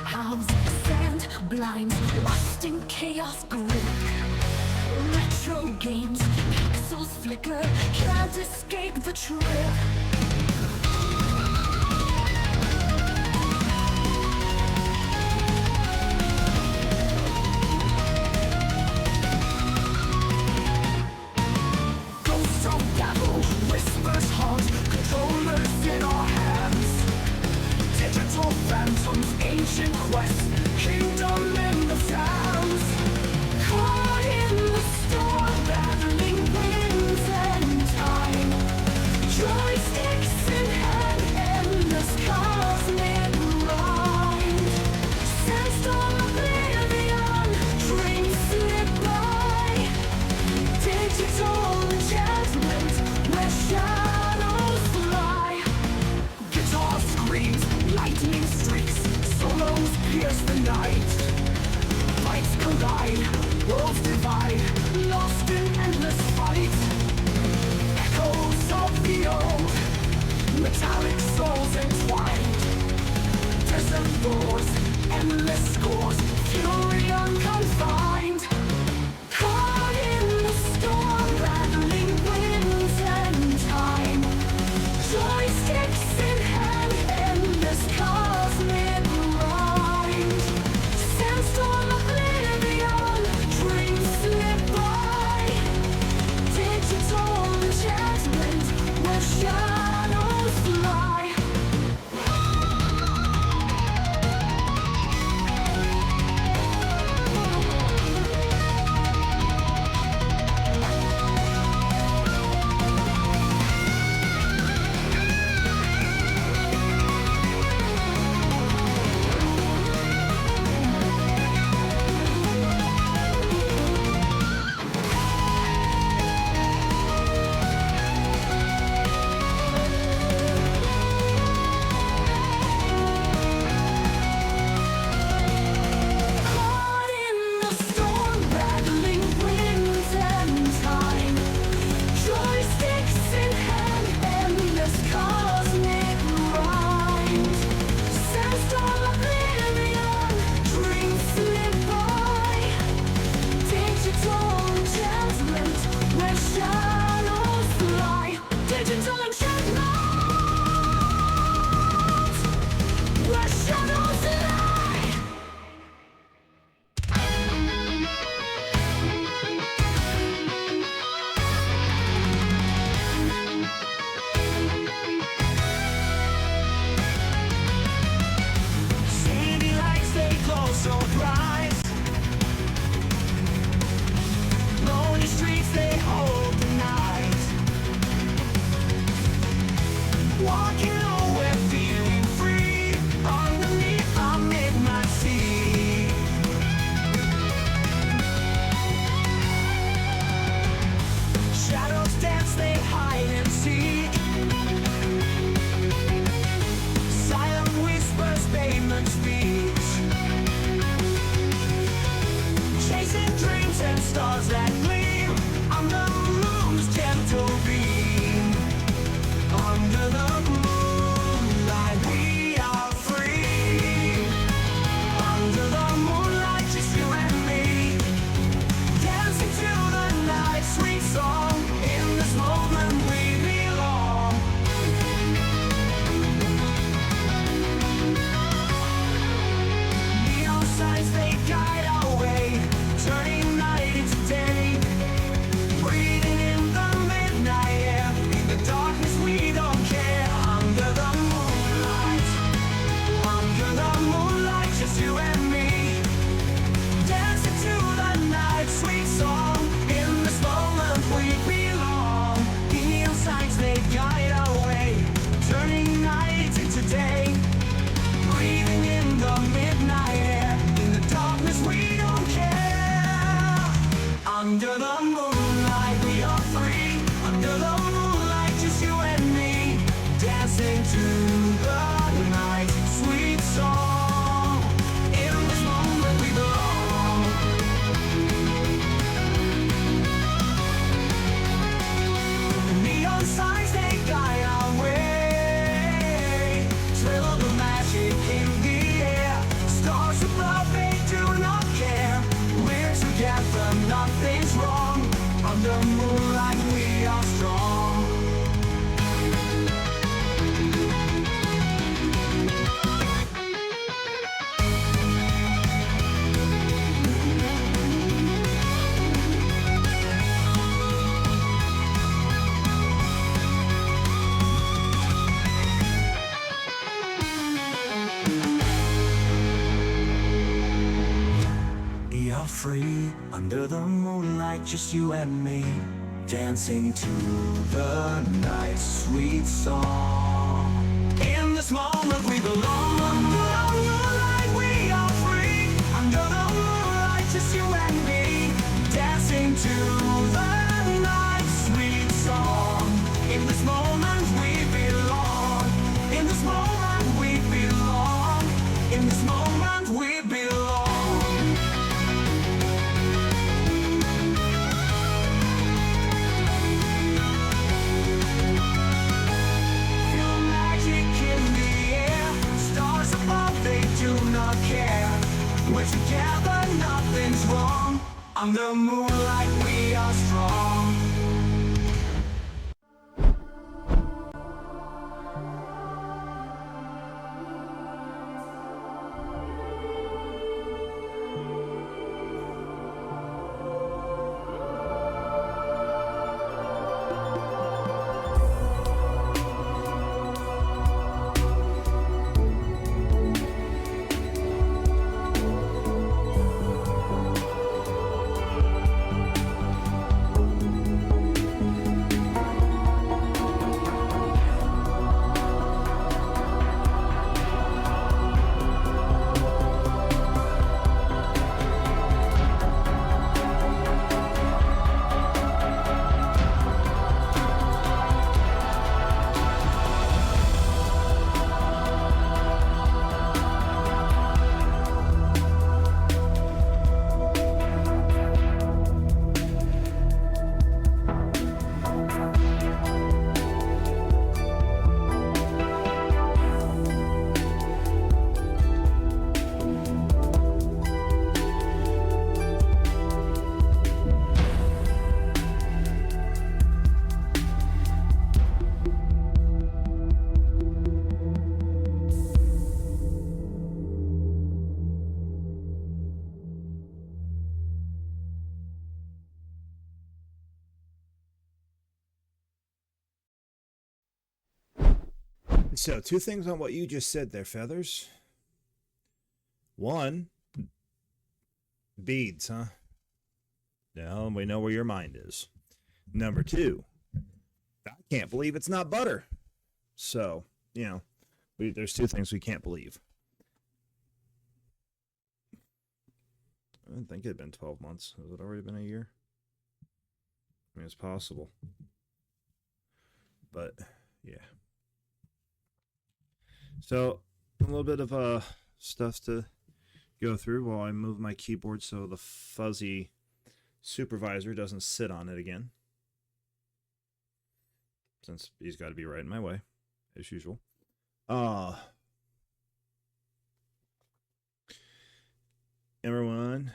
House, sand, blind, lost in chaos grip. Retro games, pixels flicker, can't escape the trip. Ghosts of battle, whispers haunt, controllers in our hands. Digital phantoms, ancient quests, kingdom in the sands. Caught in the storm, battling winds and time. Joysticks in hand, endless cosmic grind. Sandstorm oblivion, dreams slip by. Digital enchantment, where shadows fly. Guitar screams, lightning streaks, solos pierce the night. Lights collide, worlds divide, lost in endless fight. Echoes of the old, metallic souls entwined. Desert roars, endless scores, fury unconfined. Caught in the storm, battling winds and time. Joysticks in hand, endless cosmic grind. Sandstorm oblivion, dreams slip by. Digital enchantment, where shadows fly. Stars above, they do not care. We're together, nothing's wrong. Under moonlight we are strong. We are free under the moonlight, just you and me, dancing to the night's sweet song. In this moment we belong. Under the moonlight we are free. Under the moonlight, just you and me, dancing to the night's sweet song. In this moment we belong. In this moment we belong. In this moment we belong. We're together, nothing's wrong. Under moonlight we are strong. So, two things on what you just said there, Feathers. One, beads, huh? Now we know where your mind is. Number two, I can't believe it's not butter. So, there's two things we can't believe. I didn't think it had been 12 months. Has it already been a year? I mean, it's possible. But, yeah. So, a little bit of stuff to go through while I move my keyboard so the fuzzy supervisor doesn't sit on it again. Since he's got to be right in my way, as usual. Everyone,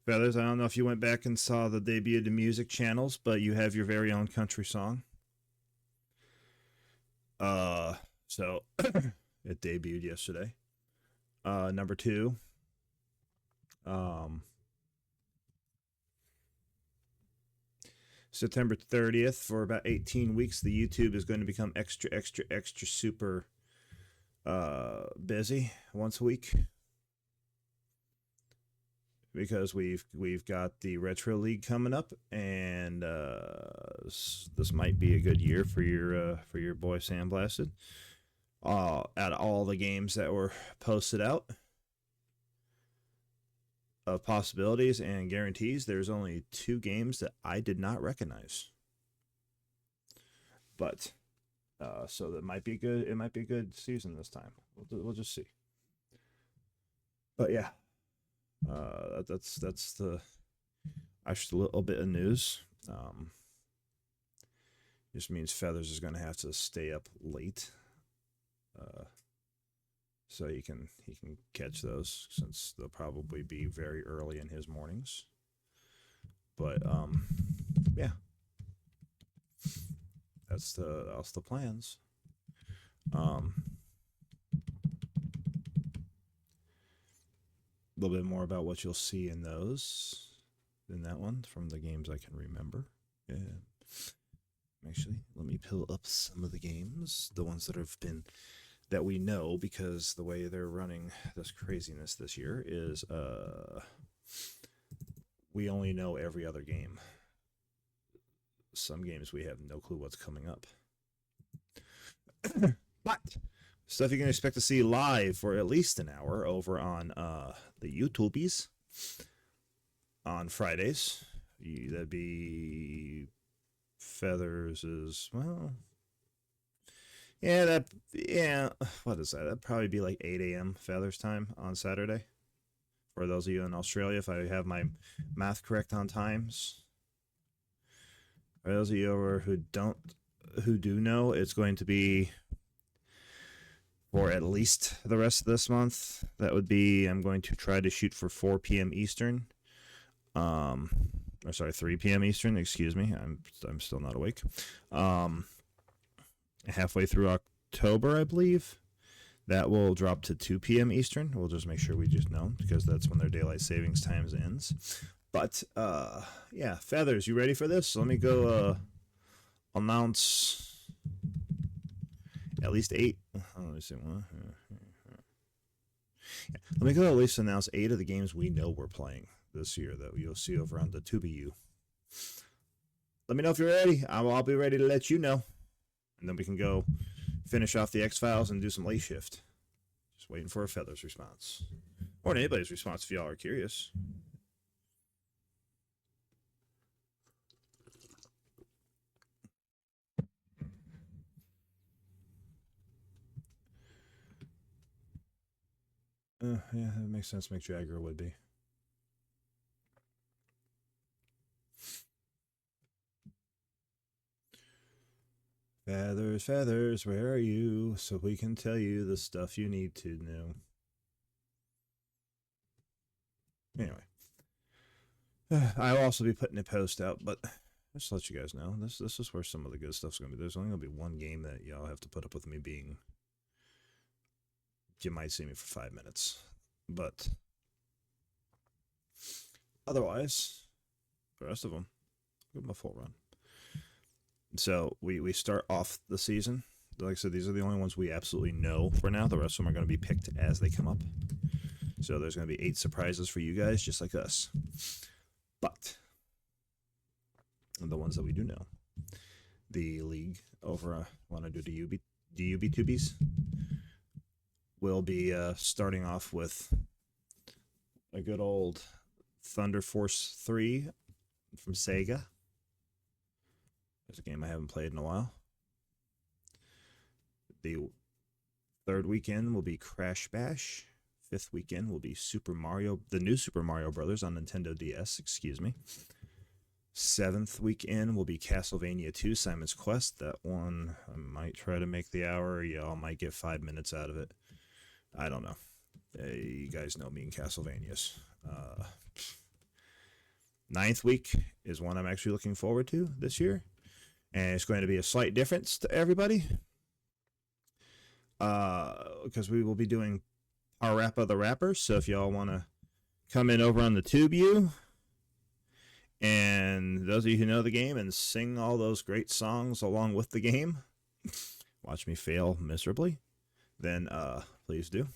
Feathers, I don't know if you went back and saw the debut of the music channels, but you have your very own country song. So it debuted yesterday. Number two, September 30th, for about 18 weeks, the YouTube is going to become extra super busy once a week, because we've got the Retro League coming up, and this might be a good year for your boy Sandblasted. Out of all the games that were posted out of possibilities and guarantees, there's only 2 games that I did not recognize. But so that might be good. It might be a good season this time. We'll just see. But yeah, that's the actually a little bit of news. Just means Feathers is going to have to stay up late. so he can catch those since they'll probably be very early in his mornings. But yeah, that's the plans. A little bit more about what you'll see in those in that one from the games I can remember. Yeah. Actually, let me pull up some of the games, the ones that we know, because the way they're running this craziness this year is we only know every other game. Some games we have no clue what's coming up. But stuff you can expect to see live for at least an hour over on the YouTubies on Fridays. That'd be Feathers as well. Yeah, what is that? That'd probably be like 8 a.m. Feathers time on Saturday. For those of you in Australia, if I have my math correct on times. For those of you over who do know, it's going to be for at least the rest of this month. That would be, I'm going to try to shoot for 4 p.m. Eastern. Or sorry, 3 p.m. Eastern. Excuse me, I'm still not awake. Halfway through October, I believe, that will drop to 2 p.m. Eastern. We'll just make sure we just know because that's when their daylight savings times ends. But yeah, Feathers, you ready for this? Let me go announce at least 8. Let me see. Yeah, let me go at least announce 8 of the games we know we're playing this year that you'll see over on the TubeU. Let me know if you're ready. I'll be ready to let you know. And then we can go finish off the X-Files and do some late shift. Just waiting for a Feathers response. Or anybody's response if y'all are curious. Yeah, that makes sense. Mick Jagger would be. Feathers, feathers, where are you? So we can tell you the stuff you need to know. Anyway, I'll also be putting a post out, but just to let you guys know, this is where some of the good stuff's gonna be. There's only gonna be one game that y'all have to put up with me being. You might see me for 5 minutes, but otherwise, the rest of them, give them a full run. So we start off the season. Like I said, these are the only ones we absolutely know for now. The rest of them are going to be picked as they come up. So there's going to be 8 surprises for you guys, just like us. But the ones that we do know, the league over, want to do the UB2Bs, will be starting off with a good old Thunder Force 3 from Sega. There's a game I haven't played in a while. The third weekend will be Crash Bash. 5th weekend will be the new Super Mario Brothers on Nintendo DS, excuse me. 7th weekend will be Castlevania 2 Simon's Quest. That one, I might try to make the hour. Y'all might get 5 minutes out of it. I don't know. You guys know me in Castlevanias. 9th week is one I'm actually looking forward to this year. And it's going to be a slight difference to everybody. Because we will be doing our Rap of the Rappers. So if y'all want to come in over on the TubeU, and those of you who know the game and sing all those great songs along with the game, watch me fail miserably, then please do.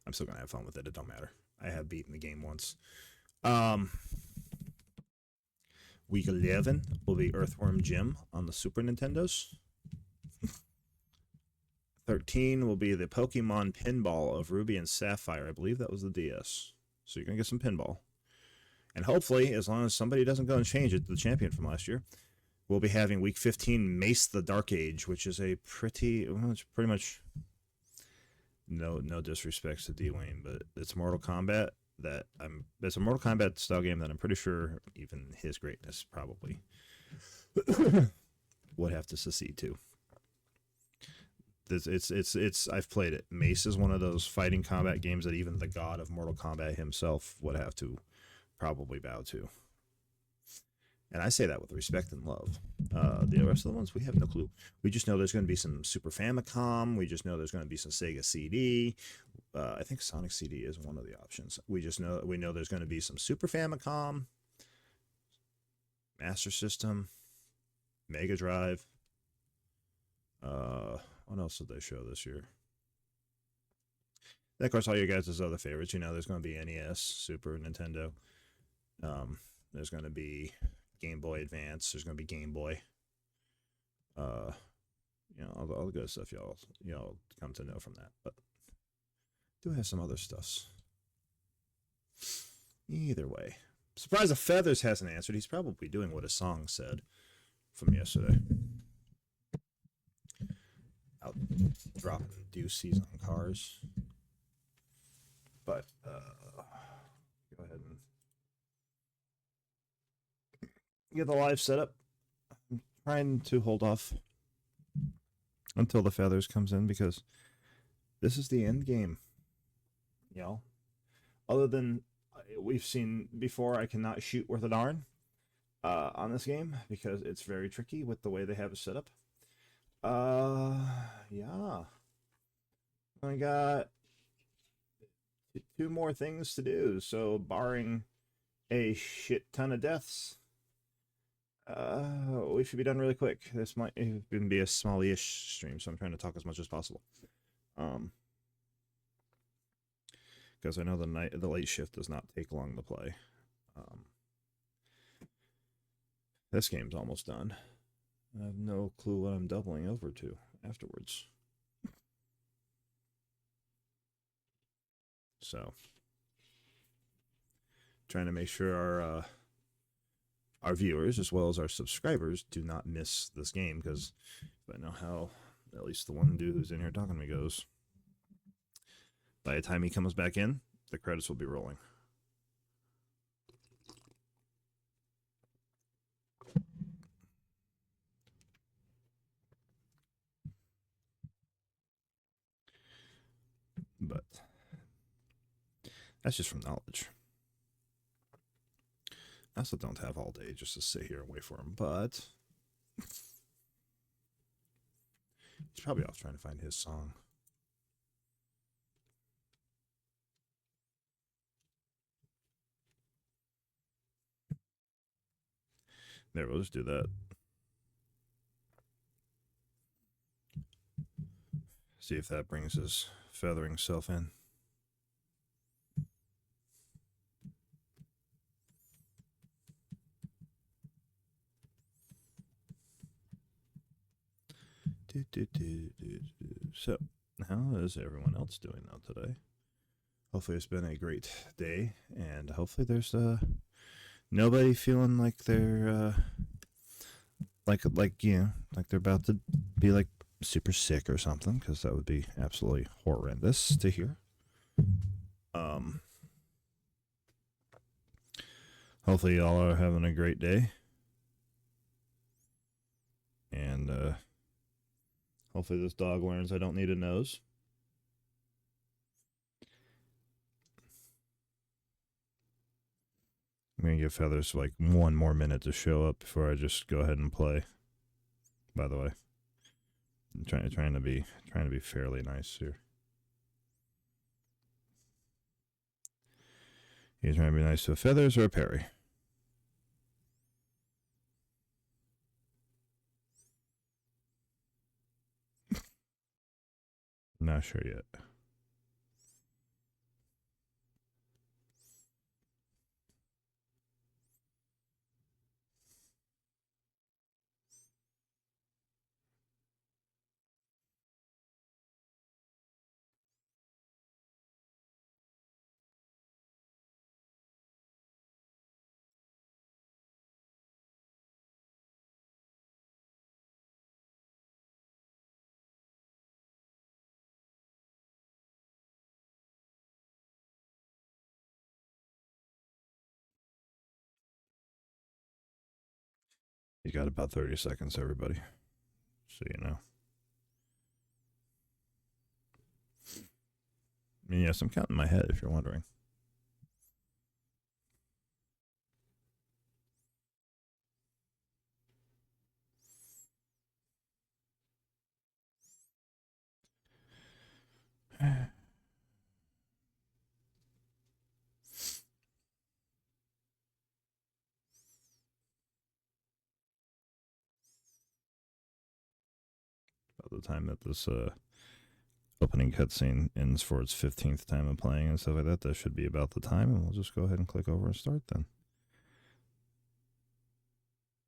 I'm still going to have fun with it. It don't matter. I have beaten the game once. Week 11 will be Earthworm Jim on the Super Nintendos. 13 will be the Pokemon Pinball of Ruby and Sapphire. I believe that was the DS. So you're going to get some pinball. And hopefully, as long as somebody doesn't go and change it, the champion from last year, we'll be having Week 15 Mace the Dark Age, which is it's pretty much, no disrespects to D-Wayne, but it's Mortal Kombat. It's a Mortal Kombat style game that I'm pretty sure even his greatness probably would have to secede to. It's I've played it. Mace is one of those fighting combat games that even the god of Mortal Kombat himself would have to probably bow to. And I say that with respect and love. The rest of the ones, we have no clue. We just know there's going to be some Super Famicom. We just know there's going to be some Sega CD. I think Sonic CD is one of the options. We know there's going to be some Super Famicom, Master System, Mega Drive. What else did they show this year? And of course, all your guys' other favorites. You know, there's going to be NES, Super Nintendo. There's going to be Game Boy Advance. There's going to be Game Boy. You know, all the good stuff y'all come to know from that. But do have some other stuffs. Either way, surprised the Feathers hasn't answered. He's probably doing what his song said from yesterday. Out dropping deuces on cars. But go ahead and get the live set up. I'm trying to hold off until the Feathers comes in because this is the end game. You know, other than we've seen before, I cannot shoot worth a darn on this game because it's very tricky with the way they have it set up. Yeah. I got 2 more things to do, so barring a shit ton of deaths, we should be done really quick. This might even be a small-ish stream, so I'm trying to talk as much as possible. Because I know the late shift does not take long to play. This game's almost done. I have no clue what I'm doubling over to afterwards. So, trying to make sure our viewers as well as our subscribers do not miss this game, because I know how at least the one dude who's in here talking to me goes. By the time he comes back in, the credits will be rolling. But that's just from knowledge. I also don't have all day just to sit here and wait for him, but he's probably off trying to find his song. There, we'll just do that. See if that brings his feathering self in. So, how is everyone else doing now today? Hopefully it's been a great day, and hopefully there's nobody feeling like they're like you know, like they're about to be like super sick or something, because that would be absolutely horrendous to hear. Hopefully y'all are having a great day, and hopefully this dog learns I don't need a nose. I'm gonna give Feathers like 1 more minute to show up before I just go ahead and play. By the way, I'm trying to be fairly nice here. You trying to be nice to a Feathers or a Perry? Not sure yet. You got about 30 seconds, everybody. So you know. Yes, I'm counting my head if you're wondering. About the time that this opening cutscene ends for its 15th time of playing and stuff like that, that should be about the time, and we'll just go ahead and click over and start then.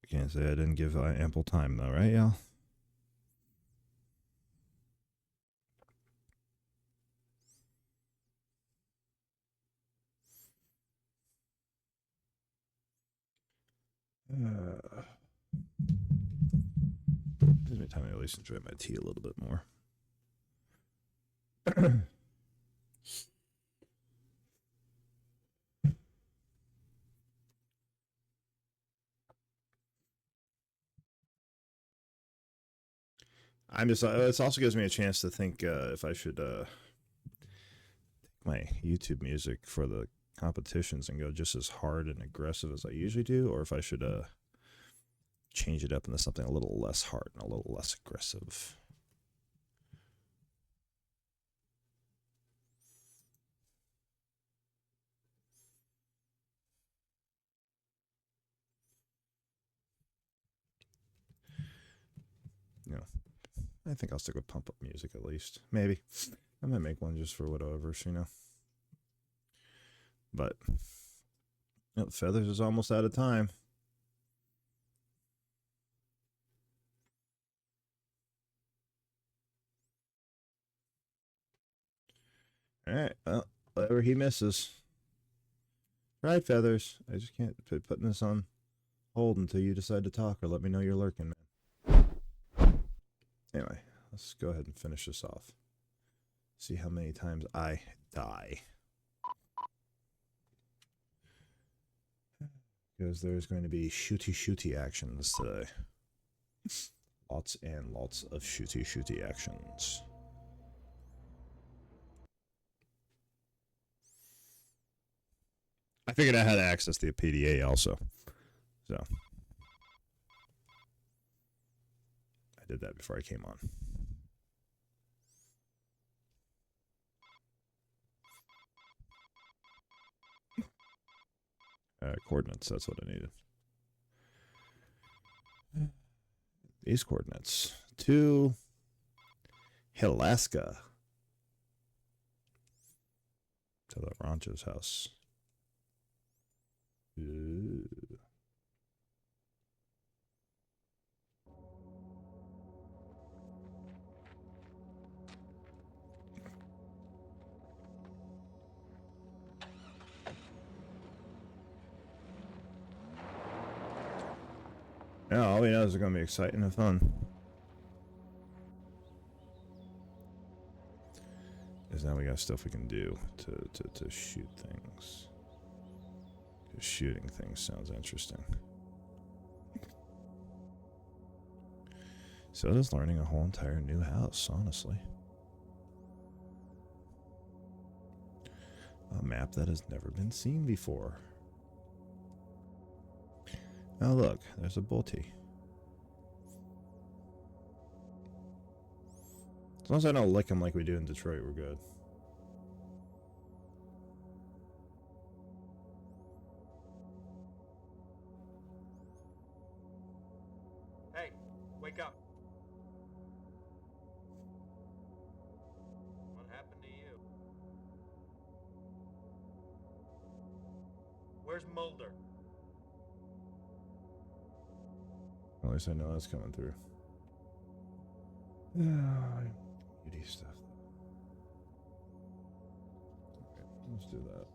I can't say I didn't give ample time though, right, y'all? Gives me time to at least enjoy my tea a little bit more. I'm just. It also gives me a chance to think if I should take my YouTube music for the competitions and go just as hard and aggressive as I usually do, or if I should change it up into something a little less hard and a little less aggressive. You know, I think I'll stick with pump up music at least. Maybe I might make one just for whatever, you know. But Feathers is almost out of time. All right, well, whatever he misses. Right, Feathers. I just can't putting this on hold until you decide to talk or let me know you're lurking, man. Anyway, let's go ahead and finish this off. See how many times I die. Because there's going to be shooty actions today. Lots and lots of shooty actions. I figured I had access to the PDA also. So I did that before I came on. Coordinates, that's what I needed. These coordinates. To Alaska. To the Rancho's house. Ooh. Yeah, all we know is it's going to be exciting and fun. Because now we got stuff we can do to shoot things. Because shooting things sounds interesting. So does learning a whole entire new house, honestly. A map that has never been seen before. Oh look, there's a bolty. As long as I don't lick them like we do in Detroit, we're good. Hey, wake up. What happened to you? Where's Mulder? At least I know that's coming through. Beauty stuff. Okay, let's do that.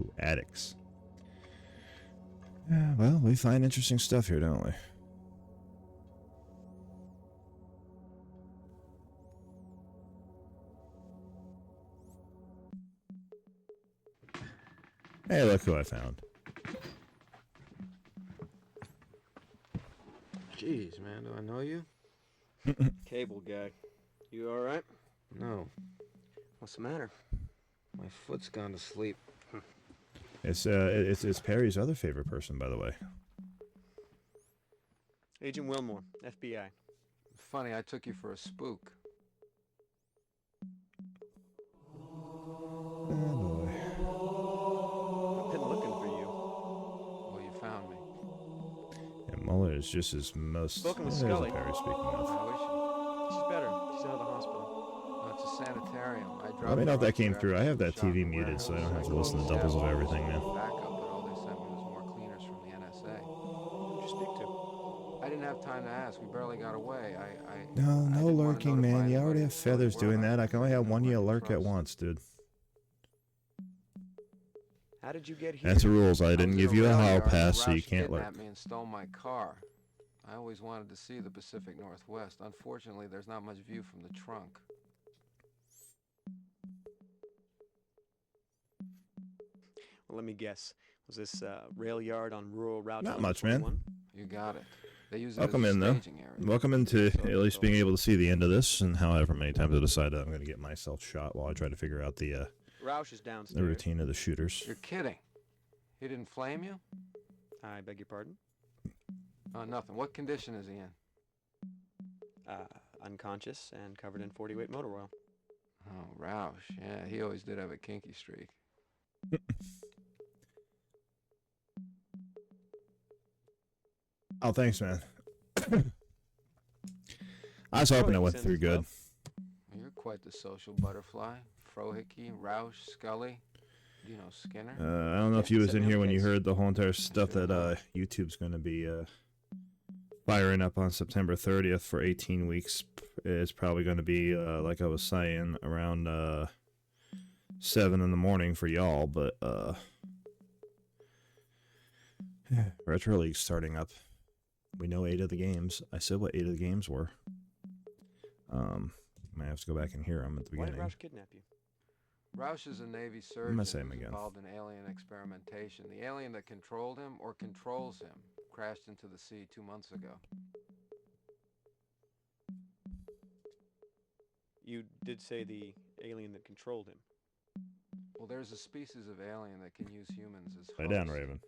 Ooh, addicts. Yeah, well, we find interesting stuff here, don't we? Hey, look who I found. Jeez, man, do I know you? Cable guy. You alright? No, What's the matter? my foot's gone to sleep. It's Perry's other favorite person, by the way. Agent Wilmore, FBI. Funny, I took you for a spook. Oh boy. I've been looking for you. Well, you found me. And Muller is just as most. Spoken with There's Scully. Perry speaking of. How is She's better. She's out of the hospital. she? No, it's a sanitarium. I dropped Let me know if her that off came there through. I after have she that was shot in TV the muted, so I don't have to warehouse. listen to doubles of everything now. Backup, but all they sent me was more cleaners from the NSA. Who'd you speak to? I didn't have time to ask. We barely got away. No, I no didn't wanna lurking, notify man. You already anybody have until they feathers were doing left. that. I can only have Who one I you could lurk at trust. once, dude. How did you get here? That's the rules. I I didn't was give in you a rail hall yard when pass, so you Roach can't lurk. kidnapped me and stole my car. I always wanted to see the Pacific Northwest. Unfortunately, there's not much view from the trunk. Well, let me guess. Was this rail yard on rural Route Not much, man. 21? You got it. They use it Welcome as a in, though. staging area. Welcome into So- at least being so- able to see the end of this, and however many times I decide I'm going to get myself shot while I try to figure out the Roush is downstairs. routine of the shooters. You're kidding. He didn't flame you? I beg your pardon? Nothing. What condition is he in? Unconscious and covered in 40 weight motor oil. Oh, Roush. Yeah, he always did have a kinky streak. Oh, thanks, man. I was hoping it went Send through his good. love. You're quite the social butterfly. Frohickey, Roush, Scully. Do you know Skinner? I don't know if Yeah, you was set in me on here the when you case. heard the whole entire stuff that YouTube's going to be firing up on September 30th for 18 weeks. It's probably going to be, like I was saying, around 7 in the morning for y'all, but Retro League's starting up. We know 8 of the games. I said what 8 of the games were. Might have to go back and hear them at the Why did beginning. Roush kidnap you? Roush is a Navy surgeon gonna say him who's again. involved in alien experimentation. The alien that controlled him or controls him crashed into the sea 2 months ago. You did say the alien that controlled him. Well, there's a species of alien that can use humans as Lay down, hosts. Raven.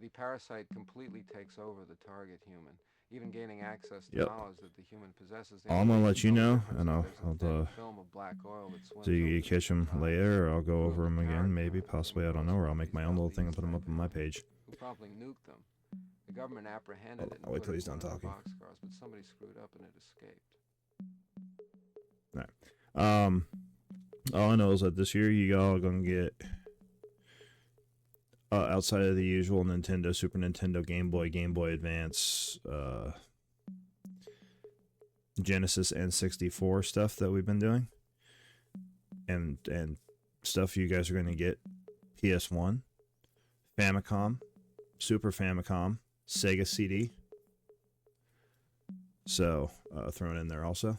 The parasite completely takes over the target human, even gaining access to Yep. knowledge that the human possesses. The I'm only gonna way let to you tell the know, difference and is I'll- there's a I'll, thin film of black oil that swims So you over catch the them top. later, or I'll go Prove over the them again, character maybe, of possibly, I some don't know, or I'll make these my own little top thing and leads put them up on my like that, page. Who promptly nuked them. The government apprehended Hold it on, and I'll wait put till it he's in done one of the talking. boxcars, but somebody screwed up and it escaped. All I know is that this year you all are gonna get outside of the usual Nintendo, Super Nintendo, Game Boy Advance, Genesis N64 stuff that we've been doing, and stuff you guys are gonna get: PS1, Famicom, Super Famicom, Sega CD. So thrown in there also.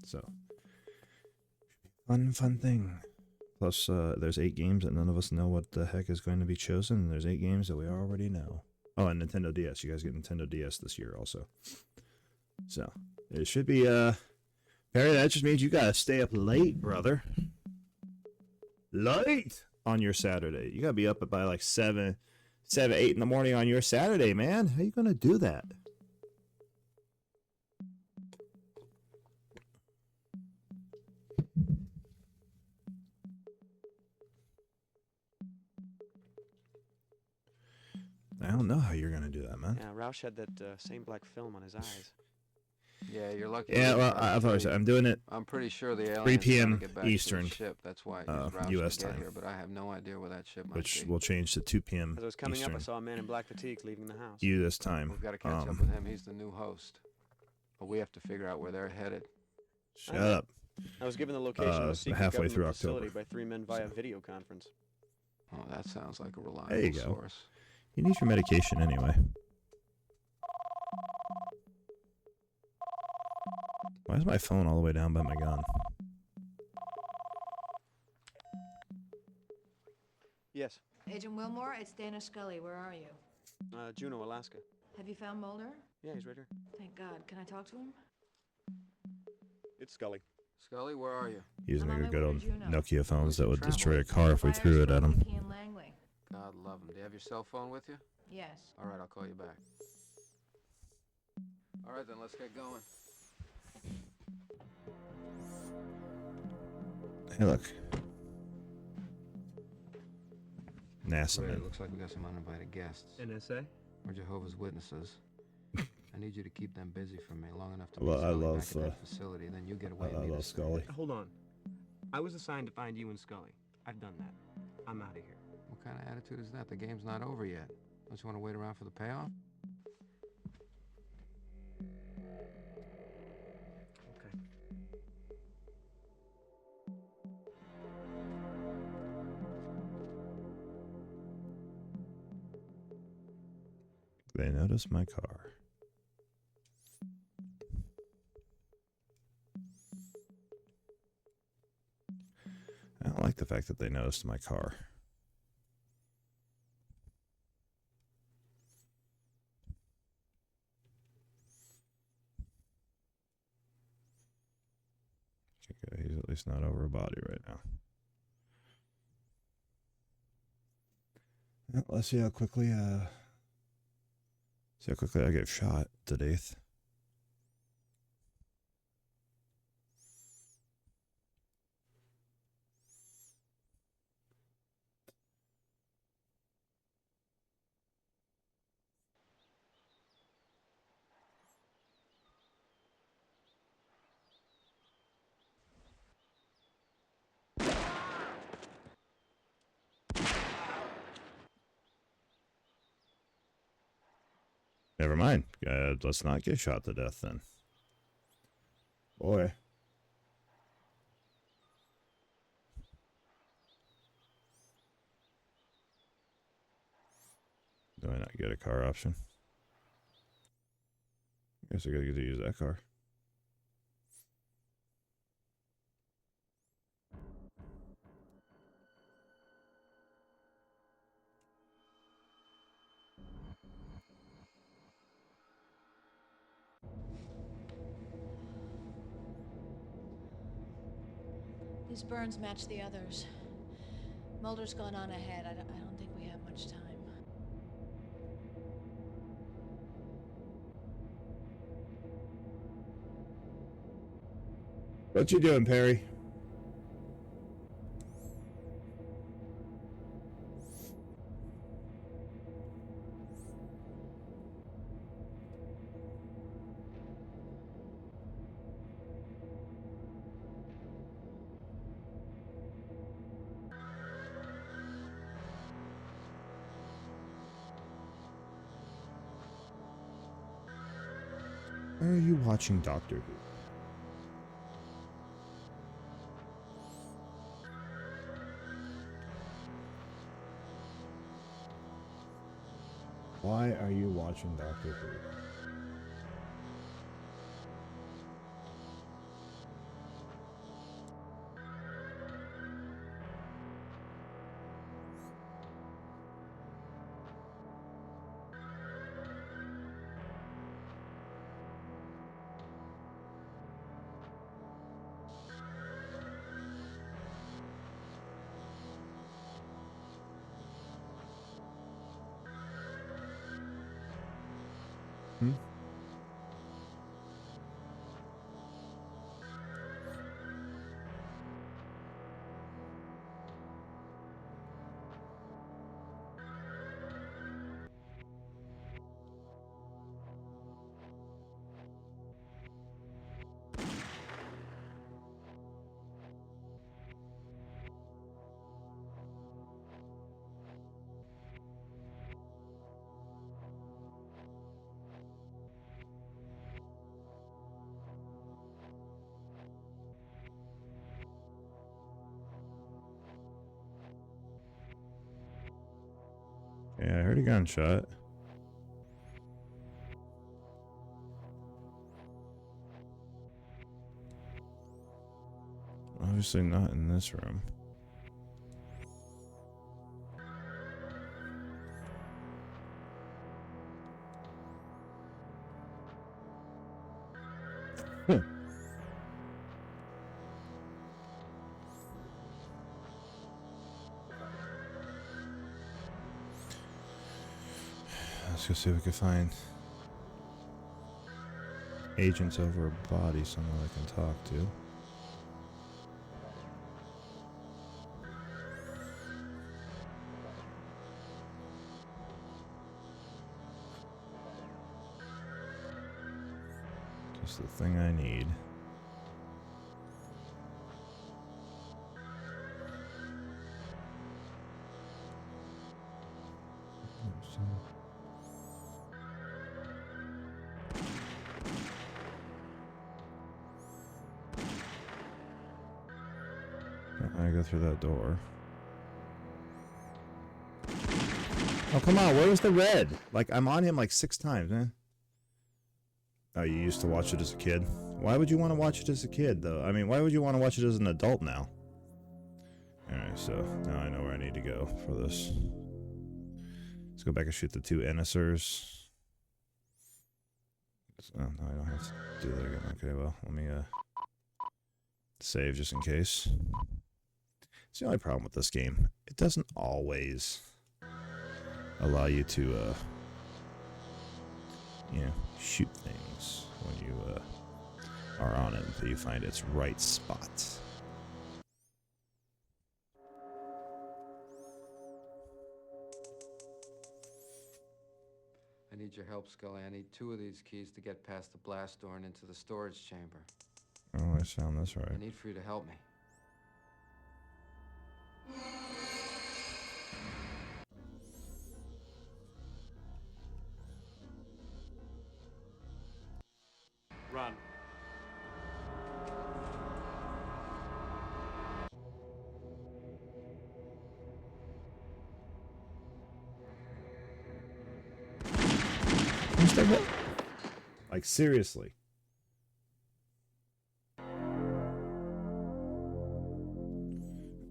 So fun thing. Plus, there's 8 games that none of us know what the heck is going to be chosen. And there's 8 games that we already know. Oh, and Nintendo DS. You guys get Nintendo DS this year also. So it should be Perry. That just means you gotta stay up late, brother. Late on your Saturday. You gotta be up by like 7, 8 in the morning on your Saturday, man. How you gonna do that? I don't know how you're gonna do that, man. Yeah, Roush had that same black film on his eyes. Yeah, you're lucky. Yeah, he well, didn't I've always said leave. I'm doing it. I'm pretty sure the alien's 3 trying p.m. to get back to Eastern, the ship. That's why US to get time. here, but I have no idea where that ship might Which be. will change to 2 p.m. As I was coming Eastern. up, I saw a man in black fatigues leaving the house. You this time. We've got to catch up with him. He's the new host. But we have to figure out where they're headed. Shut up. I was given the location of a secret halfway government through facility October. by 3 men via video conference. Oh, that sounds like a There you reliable go. source. You need your medication anyway. Why is my phone all the way down by my gun? Yes. Agent Wilmore, it's Dana Scully. Where are you? Juneau, Alaska. Have you found Mulder? Yeah, he's right here. Thank God. Can I talk to him? It's Scully. Scully, where are you? Using I'm on your my good way old to Juneau. Nokia phones that would Travel. destroy a car if we Fire threw it at squad them. Key in Langley. God love him. Do you have your cell phone with you? Yes. All right, I'll call you back. All right, then, let's get going. Hey, look. NASA Ray, man. it looks like we got some uninvited guests. NSA? We're Jehovah's Witnesses. I need you to keep them busy for me long enough to Well, meet I Scully love, back at that facility. Then you get away and I meet love us. Scully. Hold on. I was assigned to find you and Scully. I've done that. I'm out of here. What kind of attitude is that? The game's not over yet. Don't you want to wait around for the payoff? Okay. They noticed my car. I don't like the fact that they noticed my car. Okay, he's at least not over a body right now. Well, let's see how quickly I get shot to death. Never mind. Let's not get shot to death then. Boy. Do I not get a car option? Guess I gotta get to use that car. These burns match the others. Mulder's gone on ahead. I don't think we have much time. What you doing, Perry? Why are you watching Doctor Who? Why are you watching Doctor Who? Hmm? Yeah, I heard a gunshot. Obviously not in this room. Let's go see if we can find agents over a body, someone I can talk to. Just the thing I need. I go through that door. Oh, come on. Where was the red? Like, I'm on him like 6 times, man. Oh, you used to watch it as a kid? Why would you want to watch it as a kid, though? I mean, why would you want to watch it as an adult now? Alright, so now I know where I need to go for this. Let's go back and shoot the 2 NSers. Oh, no, I don't have to do that again. Okay, well, let me save just in case. It's the only problem with this game. It doesn't always allow you to, you know, shoot things when you are on it until you find its right spot. I need your help, Scully. I need 2 of these keys to get past the blast door and into the storage chamber. Oh, I found this I right. need for you to help me. Run. Like, seriously.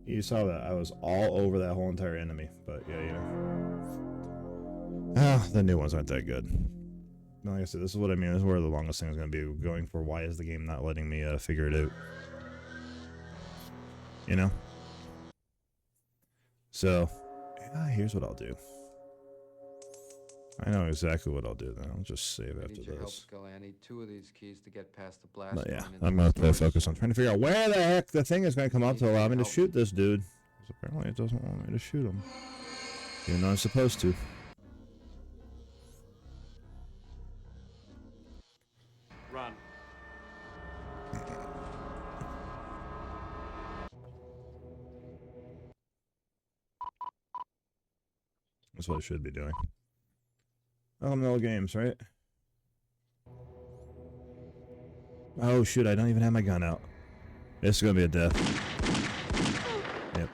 You saw that. I was all over that whole entire enemy. But, yeah, you know. Ah, the new ones aren't that good. Like I said, this is what I mean. This is where the longest thing is going to be going for. Why is the game not letting me figure it out? You know? So, here's what I'll do. I know exactly what I'll do then. I'll just save I after need your help, this. Scully. I need 2 of these keys to get past the blast But door yeah, and into I'm the going to storage focus on chamber. trying to figure out where the heck the thing is going to come up to allow me to Help shoot me. this dude. 'Cause apparently it doesn't want me to shoot him. Even though I'm supposed to. Run. That's what I should be doing. Oh, no games, right? Oh, shoot, I don't even have my gun out. This is going to be a death. Yep.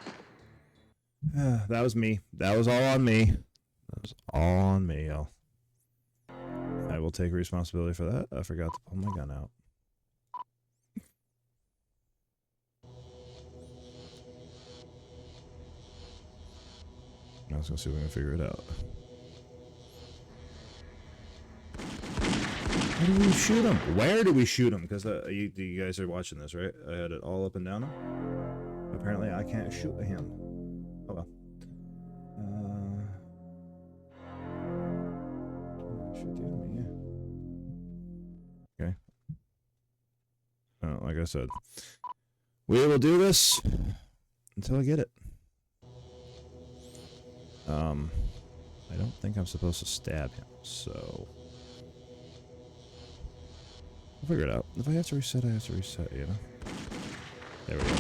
That was me. That was all on me. That was all on me. I will take responsibility for that. I forgot to pull my gun out. I was going to see if we can figure it out. Where do we shoot him? Where do we shoot him? Because you guys are watching this, right? I had it all up and down him. Apparently, I can't shoot him. Oh well. Shoot the enemy, yeah. Okay. Like I said, we will do this until I get it. I don't think I'm supposed to stab him, so I'll figure it out. If I have to reset, I have to reset, you know? There we go.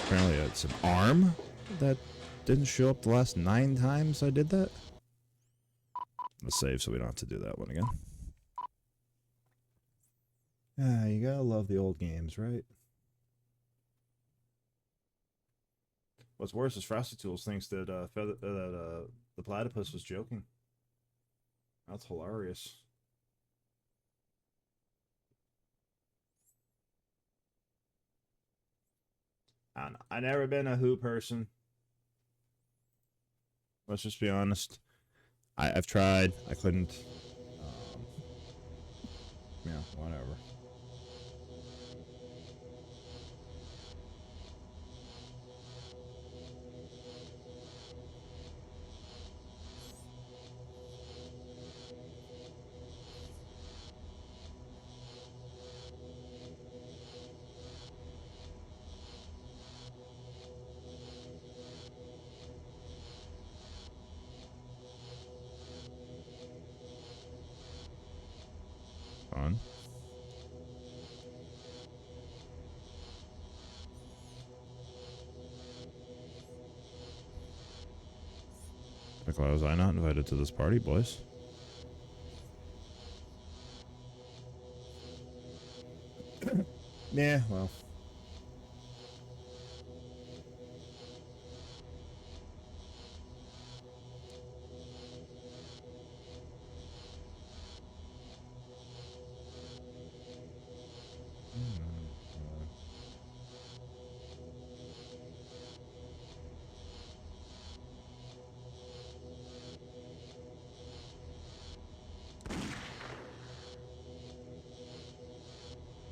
Apparently it's an arm that didn't show up the last 9 times I did that. Let's save so we don't have to do that one again. Ah, you gotta love the old games, right? What's worse is Frosty Tools thinks that the platypus was joking. That's hilarious. I never been a Who person. Let's just be honest. I've tried. I couldn't. Yeah, whatever. Fun. Like, why was I not invited to this party, boys? Yeah, well.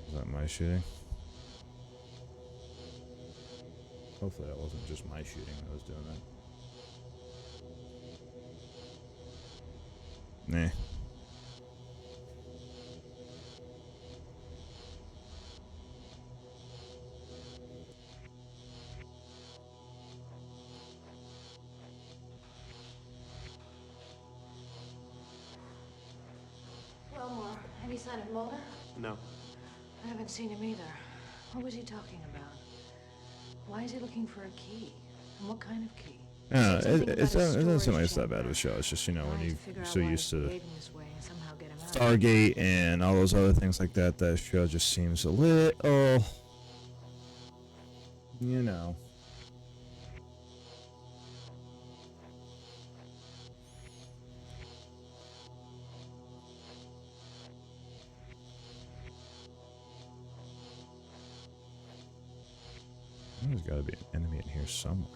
Is that my shooting? Hopefully that wasn't just my shooting that was doing that. Nah. Wilmore, any sign of Mulder? No. I haven't seen him either. What was he talking about? Why is he looking for a key? And what kind of key? Yeah, Said something it about a doesn't seem like storage it's that bad of chamber. a show. It's just, you know, when Trying you're to figure out so why used he's to behaving this way and somehow get him out. Stargate and all those other things like that, that show just seems a little, you know. There's got to be an enemy in here somewhere.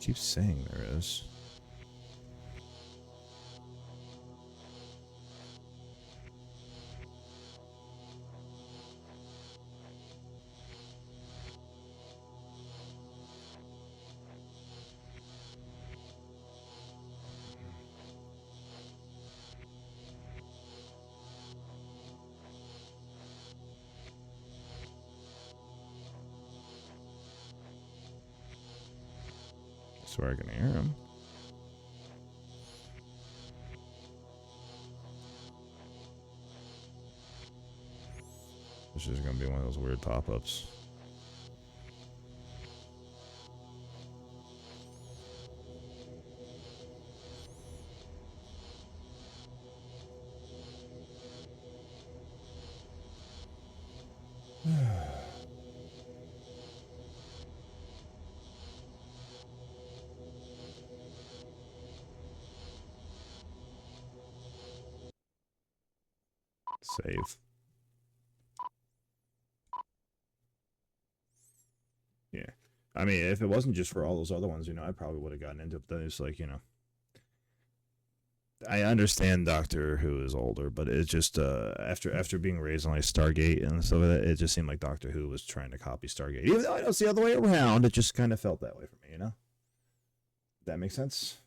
Keep saying there is. That's where I can hear him. This is going to be one of those weird pop-ups. Save. Yeah. I mean, if it wasn't just for all those other ones, you know, I probably would have gotten into it. But then it's like, you know, I understand Doctor Who is older, but it's just after being raised on like Stargate and stuff like that, it just seemed like Doctor Who was trying to copy Stargate. Even though I know it's the other way around, it just kind of felt that way for me, you know? That makes sense?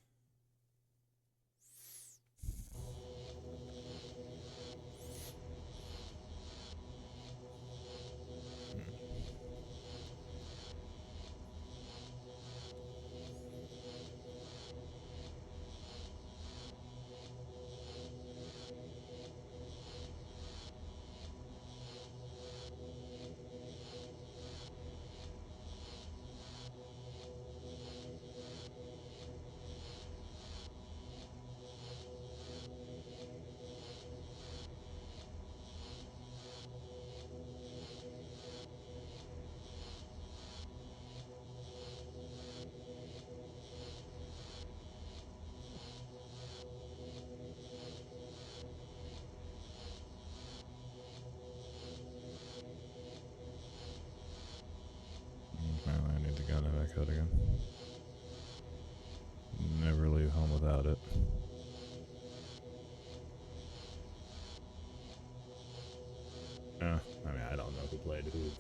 I mean, I don't know who played who,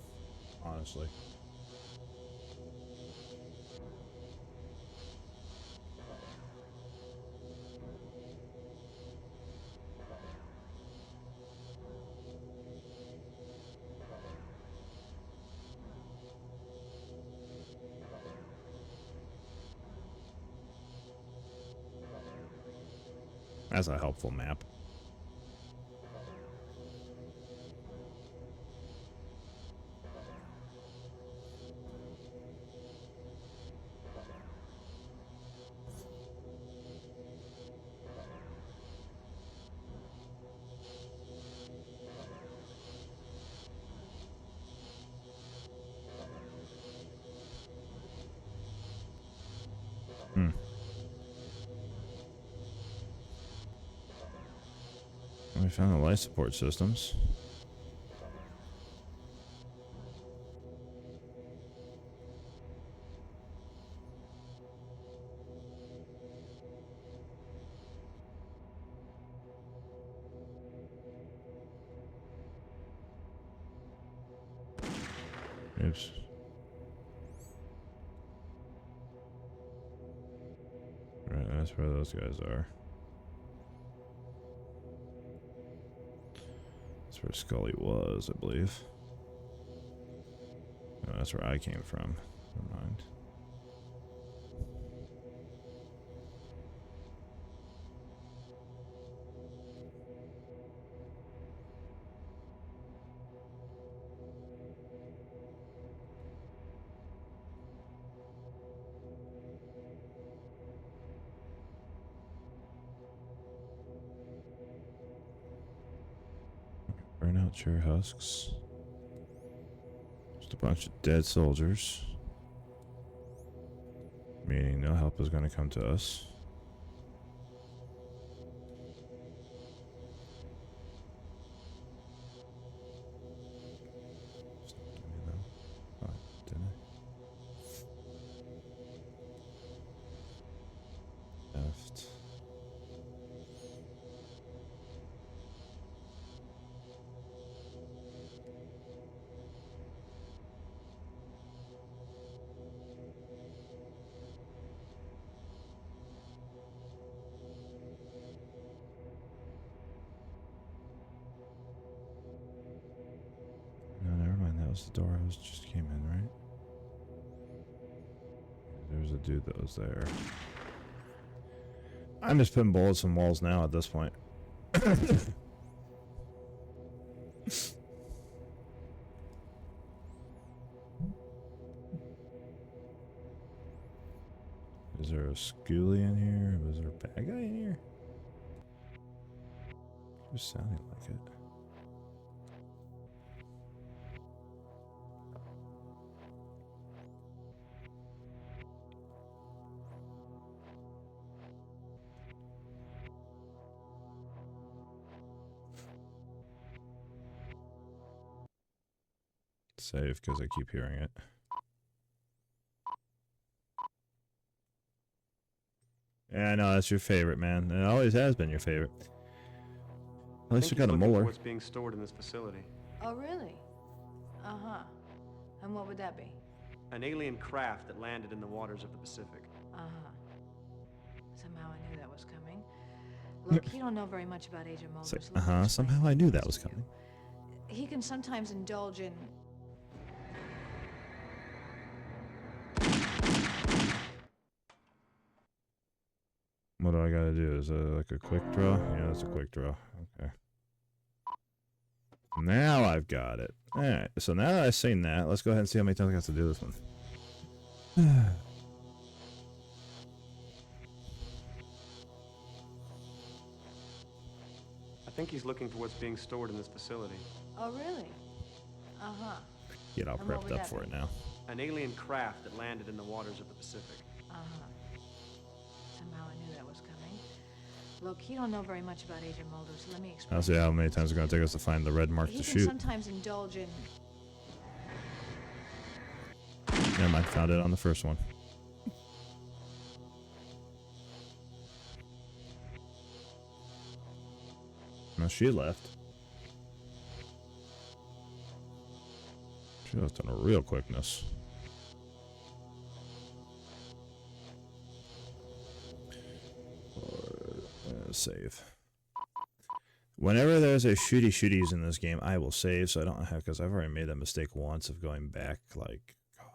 honestly. That's a helpful map. We found the life support systems. Oops. Right, that's where those guys are. That's where Scully was, I believe. No, that's where I came from. Never mind. Burn out chair husks. Just a bunch of dead soldiers. Meaning no help is going to come to us. Oh, didn't I? Left. No, never mind. That was the door I just came in, right? There was a dude that was there. I'm just putting bullets in walls now at this point. Is there a schoolie in here? Was there a bad guy in here? It was sounding like it. Save because I keep hearing it. Yeah, I know that's your favorite, man. It always has been your favorite. At least we got a molar. What's being stored in this facility? Oh, really? Uh-huh. And what would that be? An alien craft that landed in the waters of the Pacific. Uh-huh. Somehow I knew that was coming. Look, you don't know very much about Agent Mulder. It's So like, let me explain somehow I knew that things was to you. coming. He can sometimes indulge in... What do I gotta do? Is it like a quick draw? Yeah, it's a quick draw. Okay. Now I've got it. Alright, so now that I've seen that, let's go ahead and see how many times I have to do this one. I think he's looking for what's being stored in this facility. Oh, really? Uh-huh. Get all And what prepped would up that for be? it now. An alien craft that landed in the waters of the Pacific. Uh-huh. Somehow I knew that was coming. Look, you don't know very much about Agent Mulder, so let me explain. I'll see how many times it's gonna take us to find the red mark He to can shoot. sometimes indulge in... Never mind, found it on the first one. No, she left. Just on a real quickness. Save. Whenever there's a shooties in this game, I will save, so I don't have, because I've already made that mistake once of going back, like, God,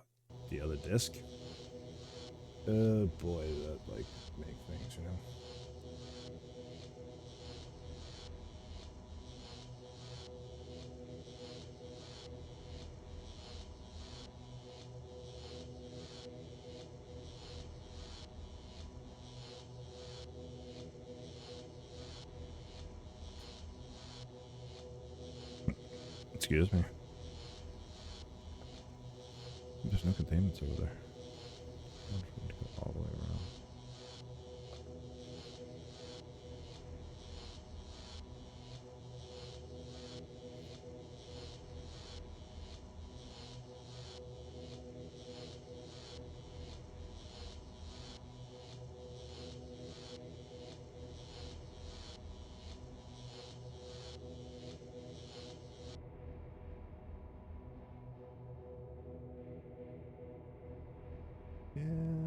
the other disc. Oh boy, that, like, make things, you know? Excuse me. There's no containments over there. I want to go all the way around.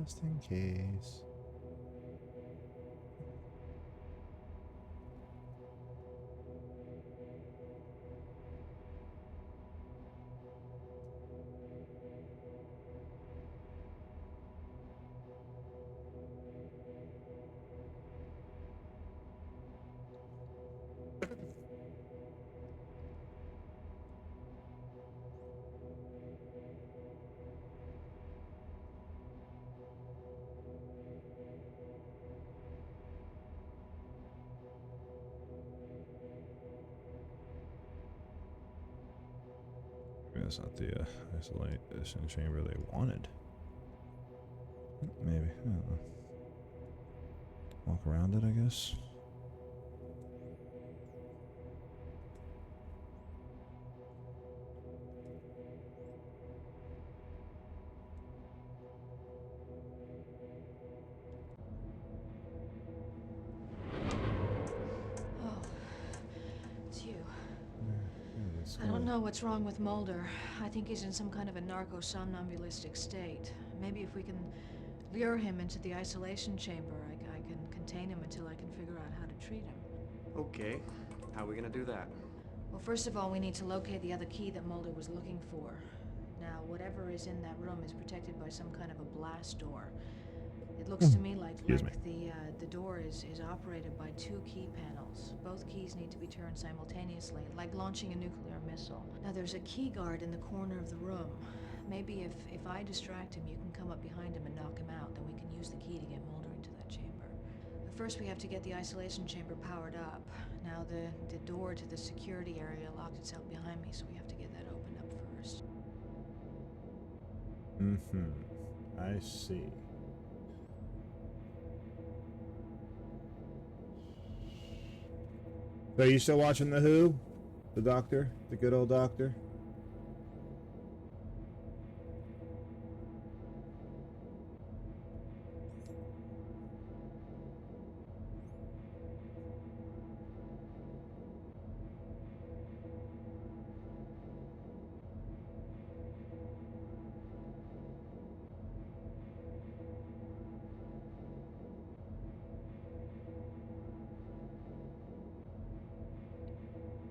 Just in case. That's not the isolation chamber they wanted. Maybe. I don't know. Walk around it, I guess. Oh, it's you. I don't know what's wrong with Mulder. I think he's in some kind of a narco-somnambulistic state. Maybe if we can lure him into the isolation chamber, I can contain him until I can figure out how to treat him. Okay. How are we gonna do that? Well, first of all, we need to locate the other key that Mulder was looking for. Now, whatever is in that room is protected by some kind of a blast door. It looks to me like the door is operated by two key panels. Both keys need to be turned simultaneously, like launching a nuclear missile. Now, there's a key guard in the corner of the room. Maybe if I distract him, you can come up behind him and knock him out. Then we can use the key to get Mulder into that chamber. But first, we have to get the isolation chamber powered up. Now, the door to the security area locked itself behind me, so we have to get that opened up first. I see. So are you still watching The Who? The Doctor? The good old Doctor?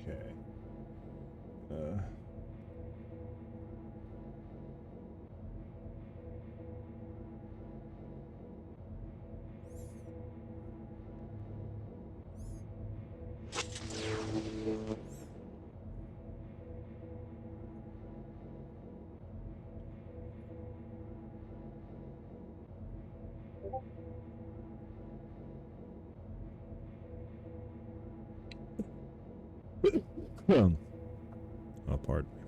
Okay. Oh, pardon me.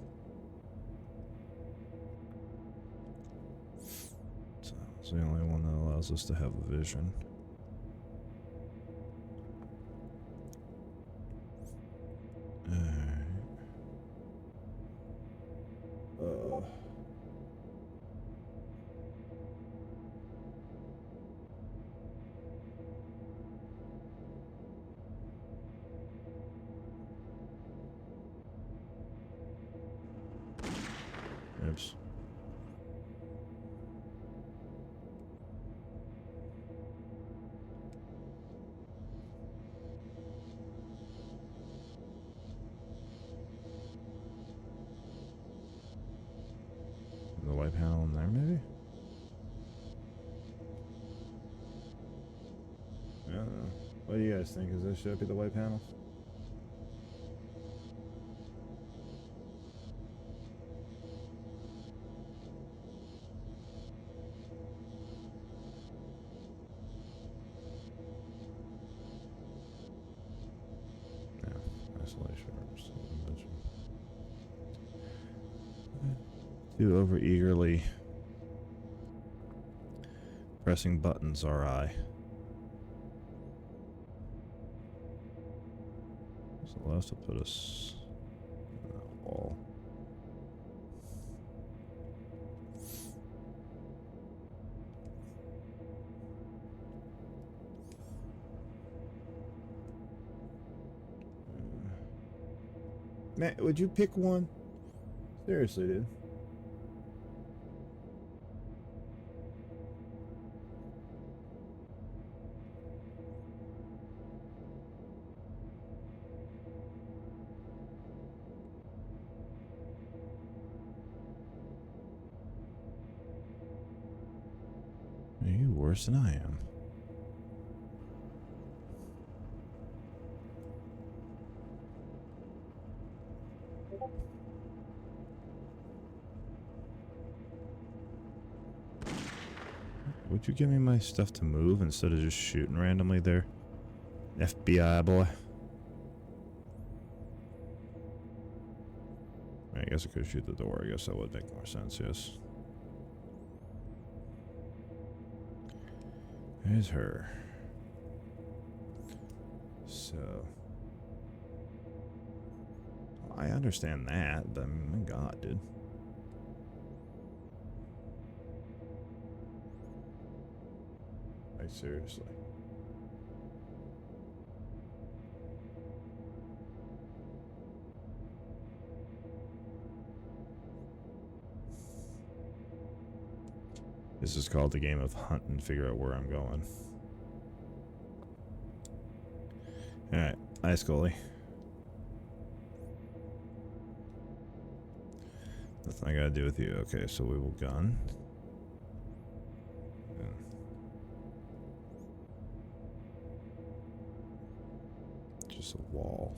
So it's the only one that allows us to have a vision. doors. The white panel in there, maybe? I don't know. What do you guys think? Is this should be the white panel? No. Isolation rooms. Too over eagerly pressing buttons are I. So we'll have to put us in that wall. Matt, would you pick one? Seriously, dude. Are you worse than I am? Would you give me my stuff to move instead of just shooting randomly there? FBI boy. I guess I could shoot the door. I guess that would make more sense, yes. There's her. So. Well, I understand that, but I mean, my God, dude. Like, seriously. This is called the game of hunt and figure out where I'm going. Alright, ice goalie. Nothing I gotta do with you. Okay, so we will gun. Just a wall.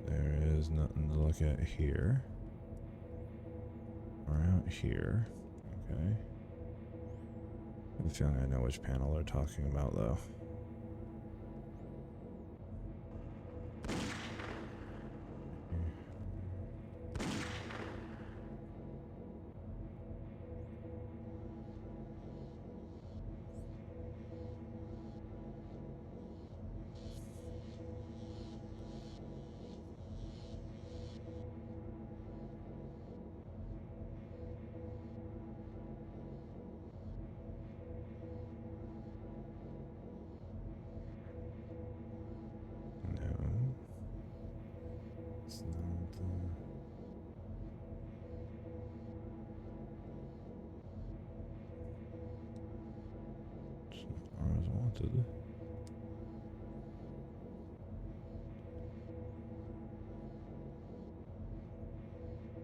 There is nothing to look at here. Or out here. Okay. I have a feeling I know which panel they're talking about, though. No. It's not, as far as I wanted.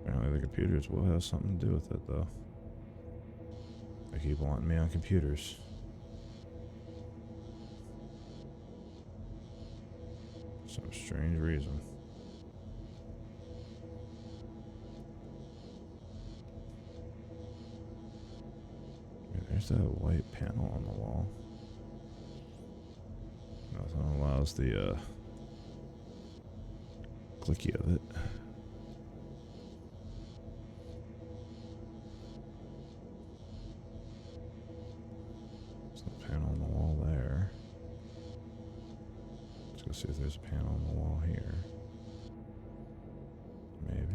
Apparently the computers will have something to do with it, though. They keep wanting me on computers. For some strange reason. Yeah, there's that white panel on the wall. That allows the clicky of it. There's no panel on the wall there. Let's go see if there's a panel on the wall here. Maybe.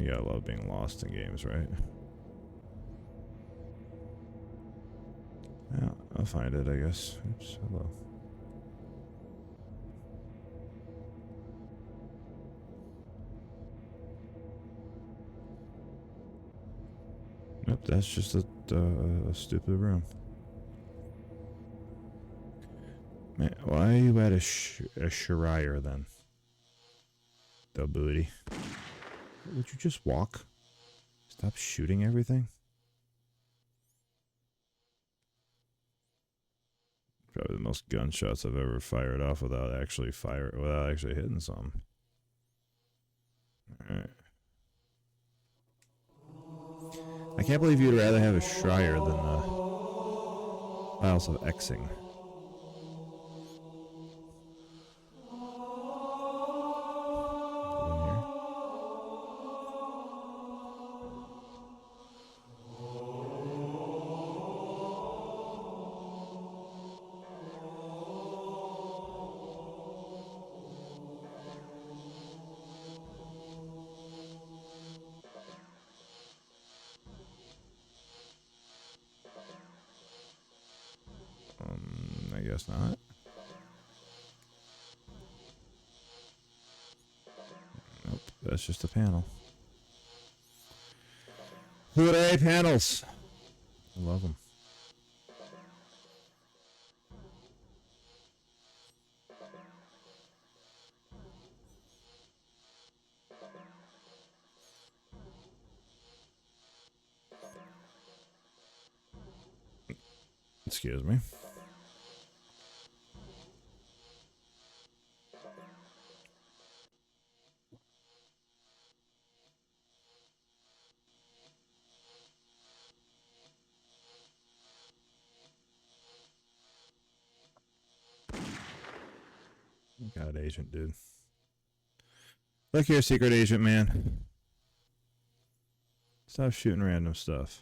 You gotta love being lost in games, right? Yeah, I'll find it, I guess. Oops, hello. Nope, that's just a stupid room. Man, why are you at a Shariah then? The booty. Would you just walk? Stop shooting everything? Probably the most gunshots I've ever fired off without actually hitting something. Alright. I can't believe you'd rather have a Shrier than Files of Xing. In here. I guess not. Nope, that's just a panel. Hooray panels! I love them. Excuse me. God, agent, dude. Look here, secret agent man. Stop shooting random stuff.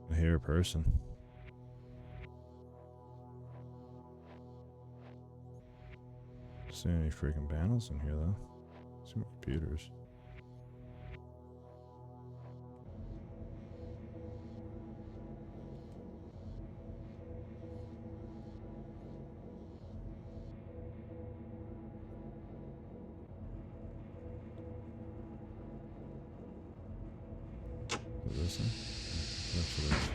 I hear a person. See any freaking panels in here though? Some computers. Is this one? That's what it is.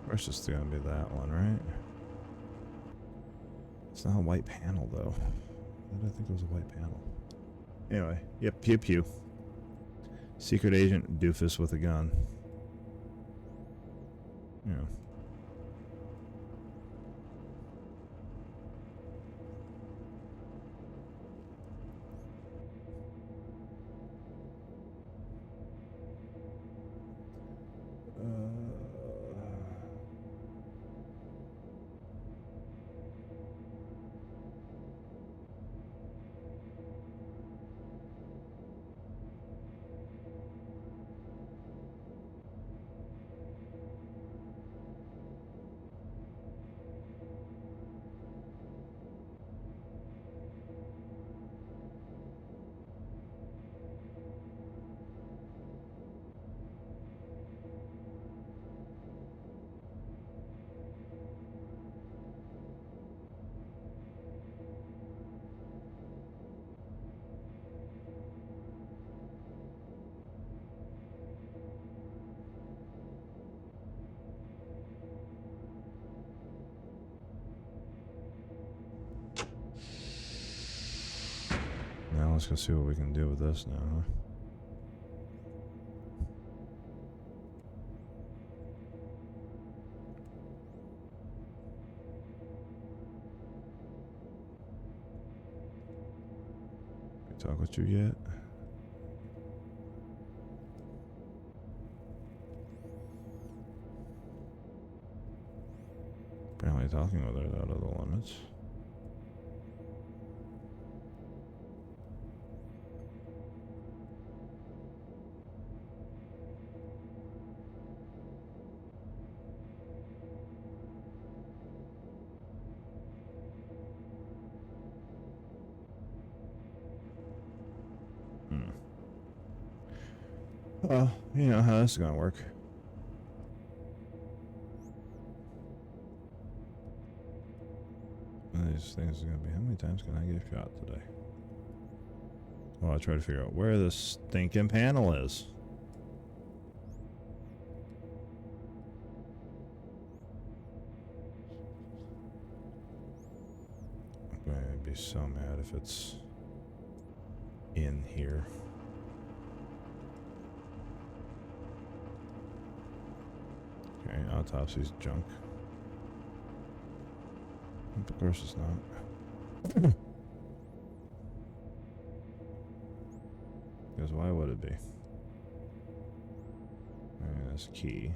Or it's just gonna be that one, right? It's not a white panel though. Why did I think it was a white panel? Anyway, yep, pew pew. Secret agent doofus with a gun. Yeah. Now let's go see what we can do with this now, huh? Can I talk with you yet? Apparently definitely talking with her out of the limits. Well, you know how this is gonna work. One of these things is gonna be, how many times can I get shot today? Well, I'll try to figure out where this stinking panel is. I'm going to be so mad if it's in here. Okay, autopsy's junk. Of course it's not. Because why would it be? Alright, that's a key.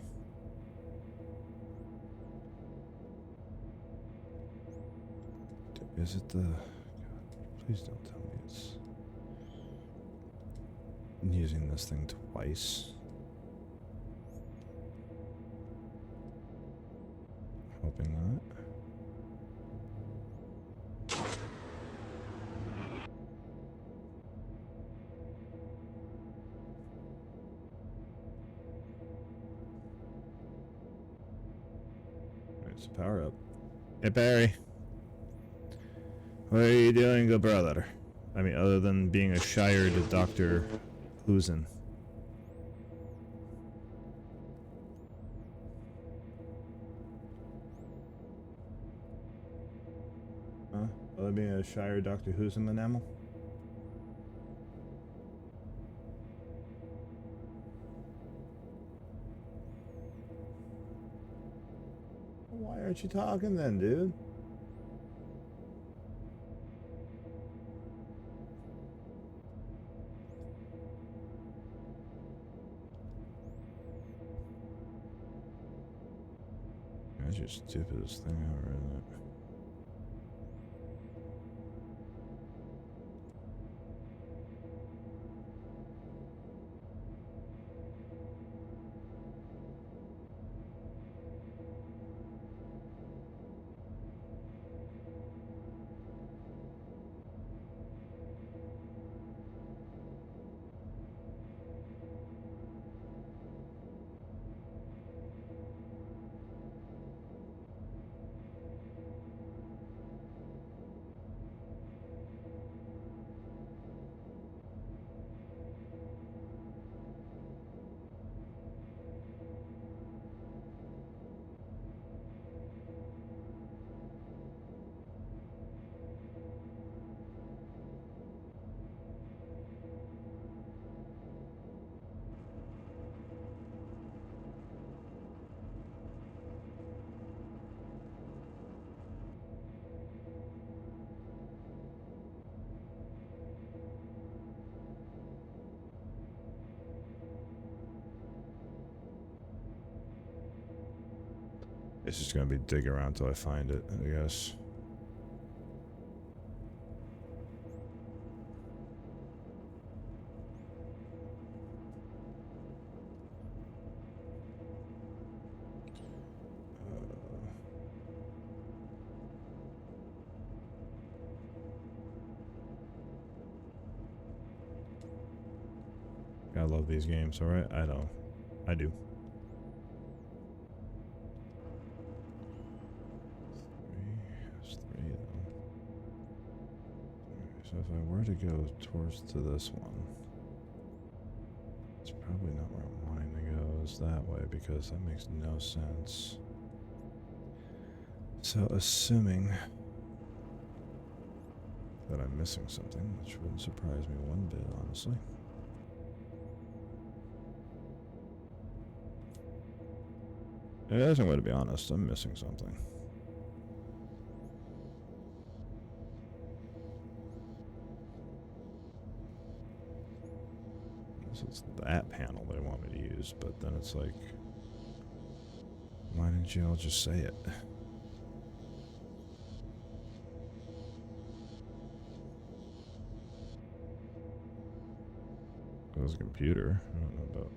Is it the... God, please don't tell me it's... using this thing twice. Hoping not. Alright, so power up. Hey Barry. What are you doing, good brother? I mean, other than being a shired Dr. Who'sin. Huh? Other than being a shired Dr. Who'sin enamel? Why aren't you talking then, dude? That's your stupidest thing ever, isn't it? It's just gonna be dig around till I find it, I guess. I love these games, alright? I know. I do. That's three, though. Alright, so if I were to go towards to this one, it's probably not where I'm wanting to go, is that way, because that makes no sense. So, assuming that I'm missing something, which wouldn't surprise me one bit, honestly. There's no way to be honest, I'm missing something. So it's that panel they want me to use, but then it's like, why didn't you all just say it? It was a computer. I don't know about.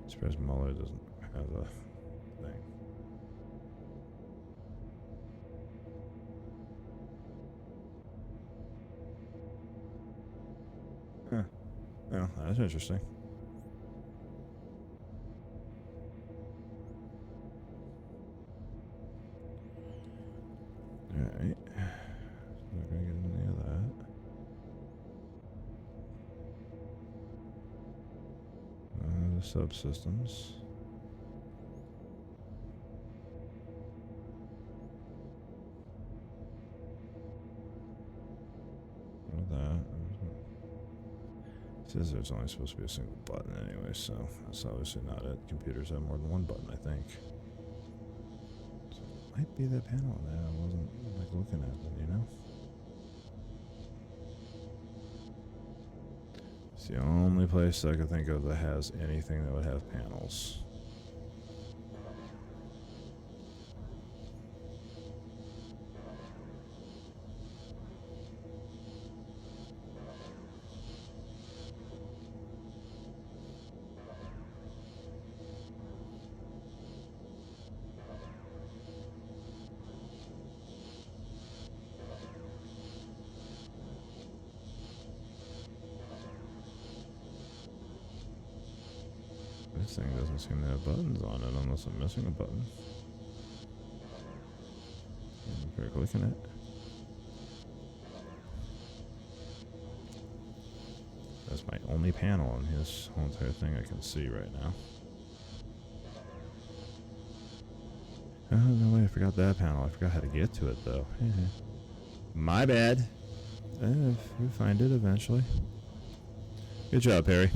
Surprised Mueller doesn't have a thing. Huh. Well, that's interesting. Alright. Not gonna get into any of that. The subsystems. What of that? It says there's only supposed to be a single button anyway, so that's obviously not it. Computers have more than one button, I think. So it might be that panel that I wasn't like looking at it, you know? It's the only place I could think of that has anything that would have panels. This thing doesn't seem to have buttons on it unless I'm missing a button. Try clicking it. That's my only panel on his whole entire thing I can see right now. Oh, no way, I forgot that panel. I forgot how to get to it, though. My bad. We'll find it eventually. Good job, Harry.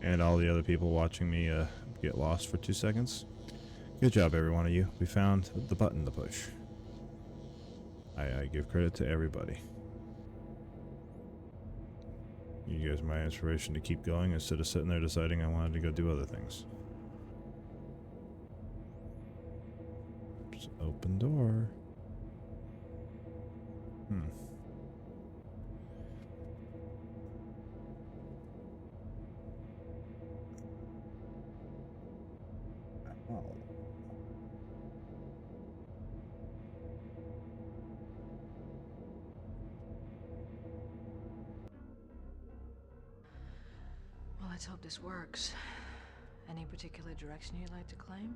And all the other people watching me get lost for 2 seconds. Good job, every one of you. We found the button to push. I give credit to everybody. You guys are my inspiration to keep going instead of sitting there deciding I wanted to go do other things. Oops, open door. Oh. Well, let's hope this works. Any particular direction you'd like to claim?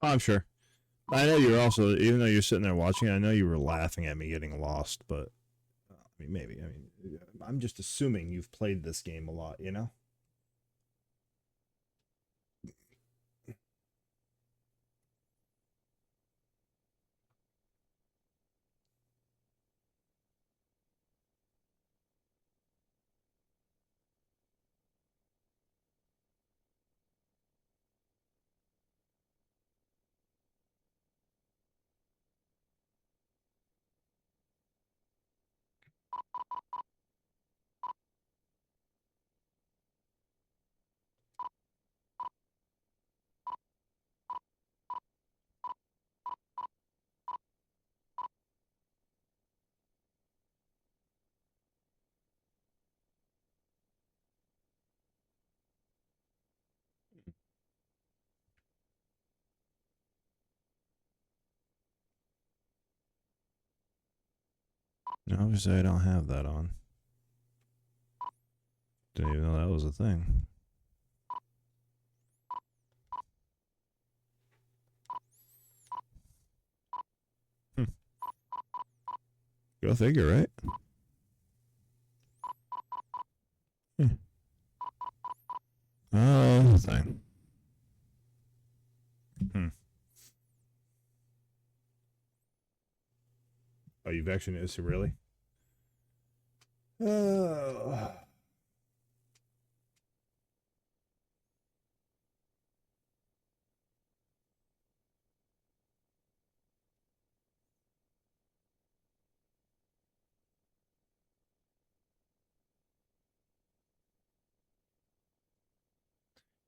Oh, I'm sure. I know you're also, even though you're sitting there watching, I know you were laughing at me getting lost, but I mean, maybe. I mean, I'm just assuming you've played this game a lot, you know? No, obviously I don't have that on. Didn't even know that was a thing. Go figure, right? Oh, thing. Oh, you've actually noticed it, really? Oh.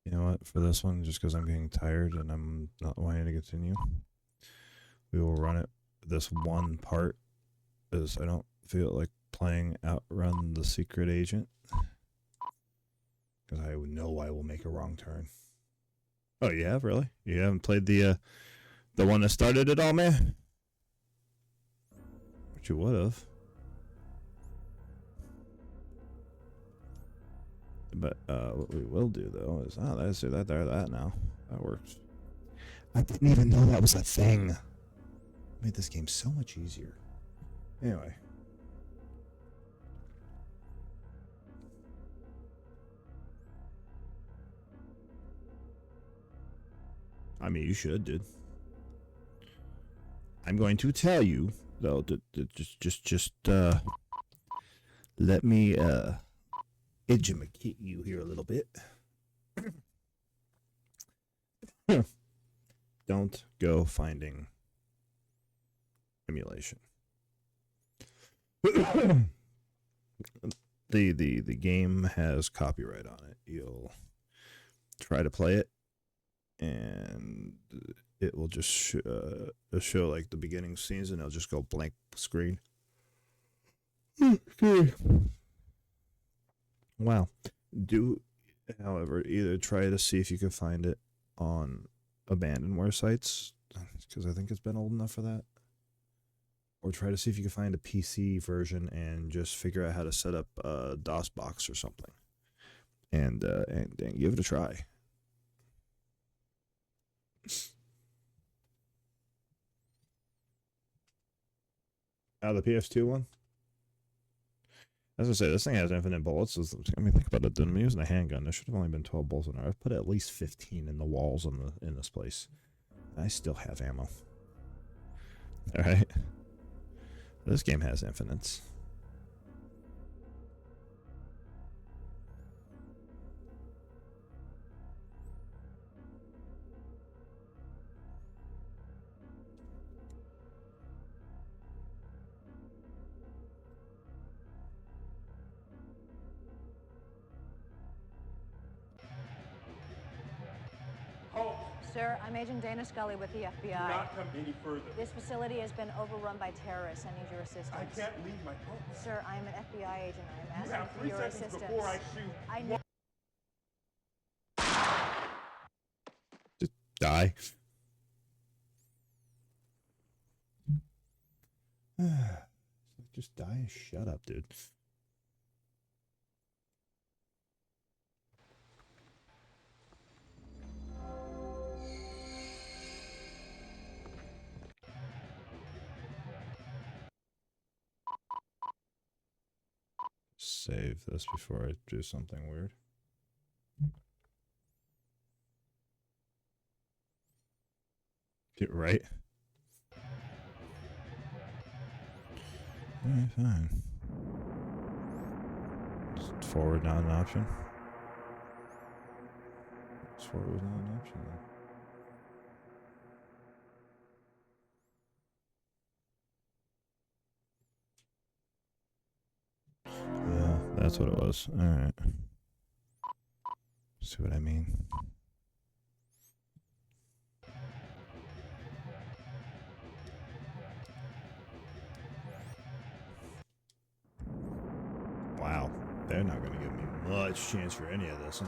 You know what? For this one, just because I'm getting tired and I'm not wanting to continue, we will run it. This one part is I don't feel like playing Outrun the Secret Agent because I know I will make a wrong turn. Oh, you have, really? You haven't played the one that started it all, man? But you would have. But what we will do though is let's do that there, that now. That works. I didn't even know that was a thing. Made this game so much easier. Anyway. I mean, you should, dude. I'm going to tell you though. Just let me educate you here a little bit. Don't go finding emulation. The game has copyright on it. You'll try to play it, and it will just show like the beginning scenes, and it'll just go blank screen. Wow. Do, however, either try to see if you can find it on abandonware sites, because I think it's been old enough for that, or try to see if you can find a PC version and just figure out how to set up a DOS box or something, and give it a try. The PS2 one? As I say, this thing has infinite bullets. I mean, think about it. I'm using a handgun. There should have only been 12 bullets in there. I've put at least 15 in the walls in this place. I still have ammo. All right. This game has infinites. Sir, I'm Agent Dana Scully with the FBI. Do not come any further. This facility has been overrun by terrorists. I need your assistance. I can't leave my post. Sir, I am an FBI agent. I am You asking have for 3 your seconds assistance. before I shoot. I know. Just die. Just die and shut up, dude. Save this before I do something weird. Right? Alright, fine. Is forward not an option? Forward was not an option then. Yeah, that's what it was. Alright. See what I mean? Wow. They're not going to give me much chance for any of this, huh?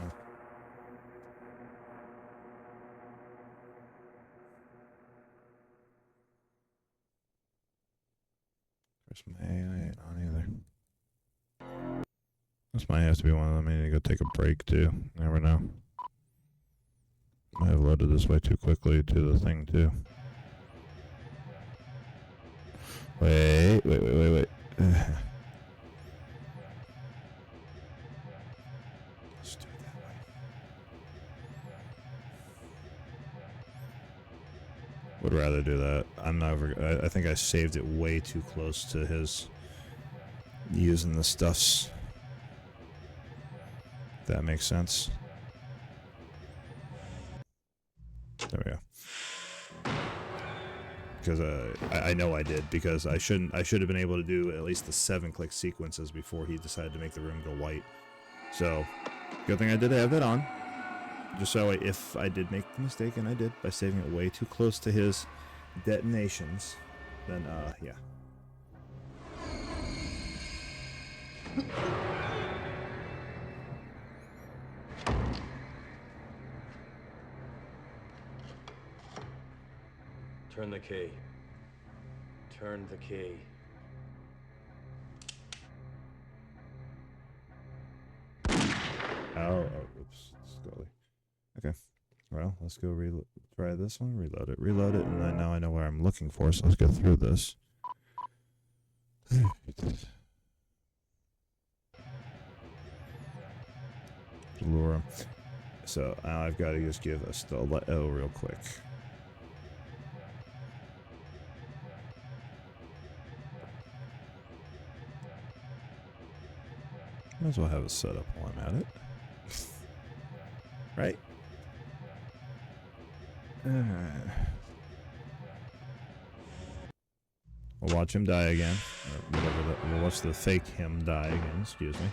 Chris May, I ain't on either. This might have to be one of them. I need to go take a break, too. Never know. Might have loaded this way too quickly to the thing, too. Wait. Would rather do that. I'm never. I think I saved it way too close to his using the stuffs. If that makes sense. There we go. Because I know I did, because I should have been able to do at least the 7-click sequences before he decided to make the room go white. So good thing I did have that on. Just so if I did make the mistake, and I did, by saving it way too close to his detonations, then, yeah. Turn the key. Turn the key. Oh, oops, Scully. Okay, well, let's go try this one, reload it, and then now I know where I'm looking for, so let's go through this. Lure him. So now I've got to just give a stiletto real quick. Might as well have it set up while I'm at it. Right? We'll watch him die again. Or whatever we'll watch the fake him die again, excuse me.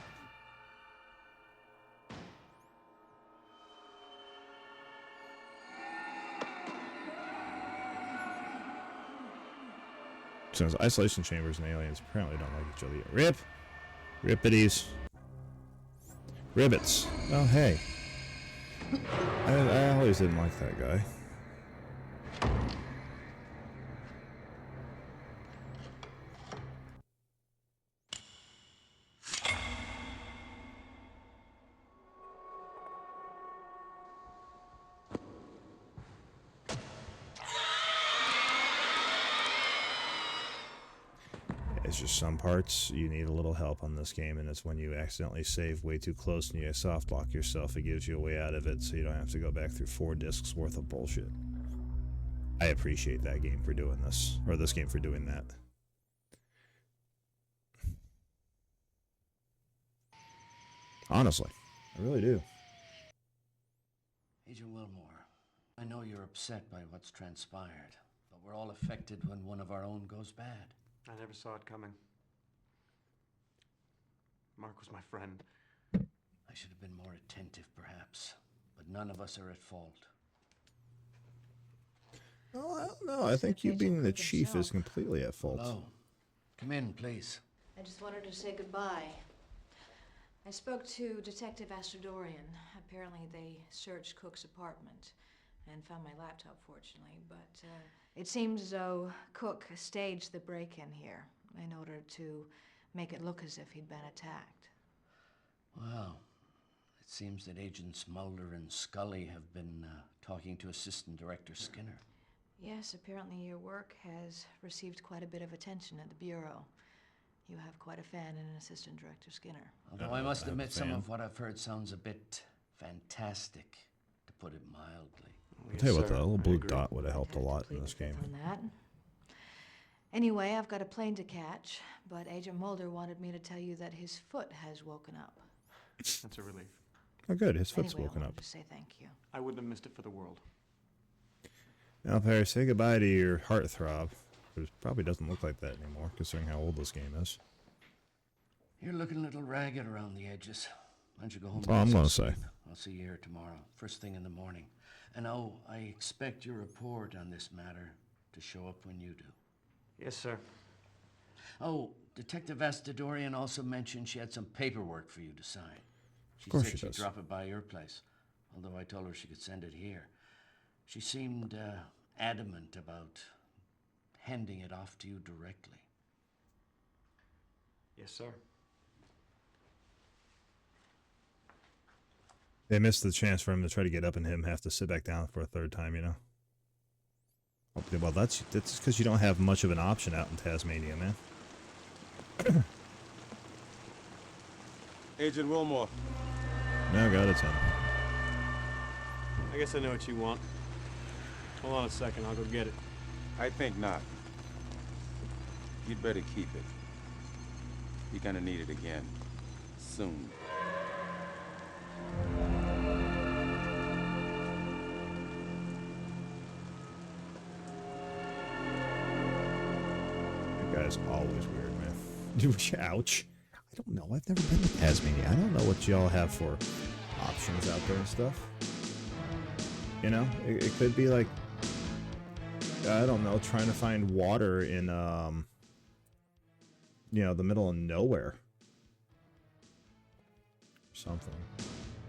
Since isolation chambers and aliens apparently don't like each other. Rippities. Ribbits. Oh, hey. I always didn't like that guy. It's just some parts you need a little help on this game, and it's when you accidentally save way too close and you soft lock yourself, it gives you a way out of it so you don't have to go back through 4 discs worth of bullshit. I appreciate that game for doing this, or this game for doing that. Honestly, I really do. Agent Wilmore, I know you're upset by what's transpired, but we're all affected when one of our own goes bad. I never saw it coming. Mark was my friend. I should have been more attentive, perhaps, but none of us are at fault. Oh, I don't know. I think you being the chief is completely at fault. Hello. Come in, please. I just wanted to say goodbye. I spoke to Detective Astrodorian. Apparently they searched Cook's apartment and found my laptop, fortunately, but it seems as though Cook staged the break-in here in order to make it look as if he'd been attacked. Well, it seems that Agents Mulder and Scully have been talking to Assistant Director Skinner. Yes, apparently your work has received quite a bit of attention at the Bureau. You have quite a fan in Assistant Director Skinner. Although I must admit some of what I've heard sounds a bit fantastic, to put it mildly. I'll tell you what, the little blue dot would have helped a lot in this game. On that. Anyway, I've got a plane to catch, but Agent Mulder wanted me to tell you that his foot has woken up. That's a relief. Oh, good. His foot's Anyway, woken I up. wanted to say thank you. I wouldn't have missed it for the world. Now, Perry, say goodbye to your heartthrob. It probably doesn't look like that anymore, considering how old this game is. You're looking a little ragged around the edges. Why don't you go home? That's all I'm going to say. I'll see you here tomorrow, first thing in the morning. And oh, I expect your report on this matter to show up when you do. Yes, sir. Oh, Detective Astrodorian also mentioned she had some paperwork for you to sign. She course said she she'd does. drop it by your place, although I told her she could send it here. She seemed adamant about handing it off to you directly. Yes, sir. They missed the chance for him to try to get up and him have to sit back down for a third time, you know? Well, that's because you don't have much of an option out in Tasmania, man. Agent Wilmore. No, got it, Tim. I guess I know what you want. Hold on a second, I'll go get it. I think not. You'd better keep it. You're gonna need it again. Soon. That guy's always weird, man. Ouch. I don't know. I've never been to Tasmania. I don't know what y'all have for options out there and stuff. You know, it could be like, I don't know, trying to find water in, you know, the middle of nowhere. Something.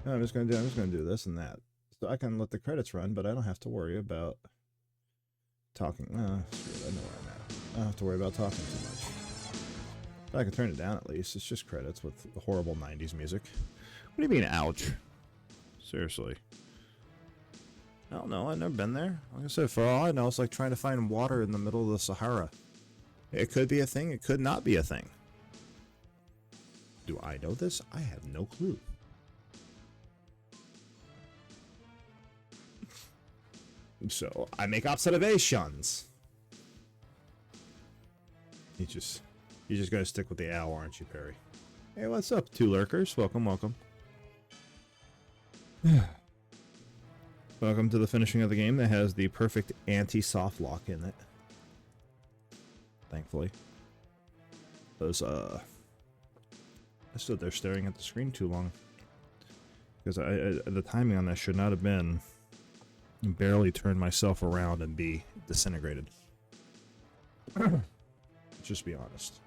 No, I'm just gonna do this and that. So I can let the credits run, but I don't have to worry about talking. Screw it, I know where I'm at. I don't have to worry about talking too much. But I can turn it down at least. It's just credits with the horrible 90s music. What do you mean, ouch? Seriously. I don't know. I've never been there. Like I said, for all I know, it's like trying to find water in the middle of the Sahara. It could be a thing. It could not be a thing. Do I know this? I have no clue. So I make observations. You just gotta stick with the owl, aren't you, Perry? Hey, what's up, two lurkers? Welcome, welcome. Welcome to the finishing of the game that has the perfect anti-soft lock in it. Thankfully. Those, I stood there staring at the screen too long. Because the timing on that should not have been barely turn myself around and be disintegrated. Just be honest.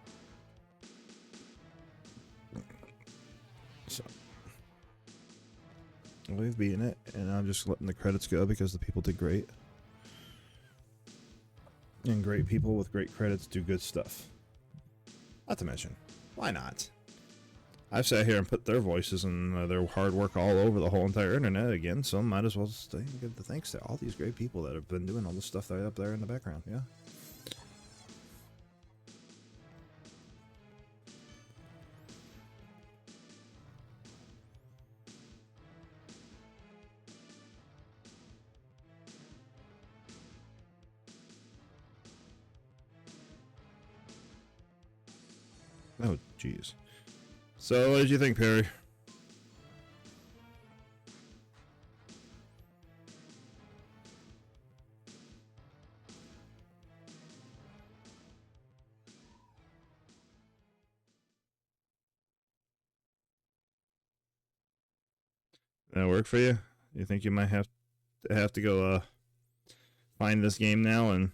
So. We've beaten it, and I'm just letting the credits go because the people did great. And great people with great credits do good stuff. Not to mention, why not? I've sat here and put their voices and their hard work all over the whole entire internet again, so might as well stay and give the thanks to all these great people that have been doing all this stuff right up there in the background, yeah? Oh, jeez. So, what did you think, Perry? That work for you? You think you might have to go find this game now and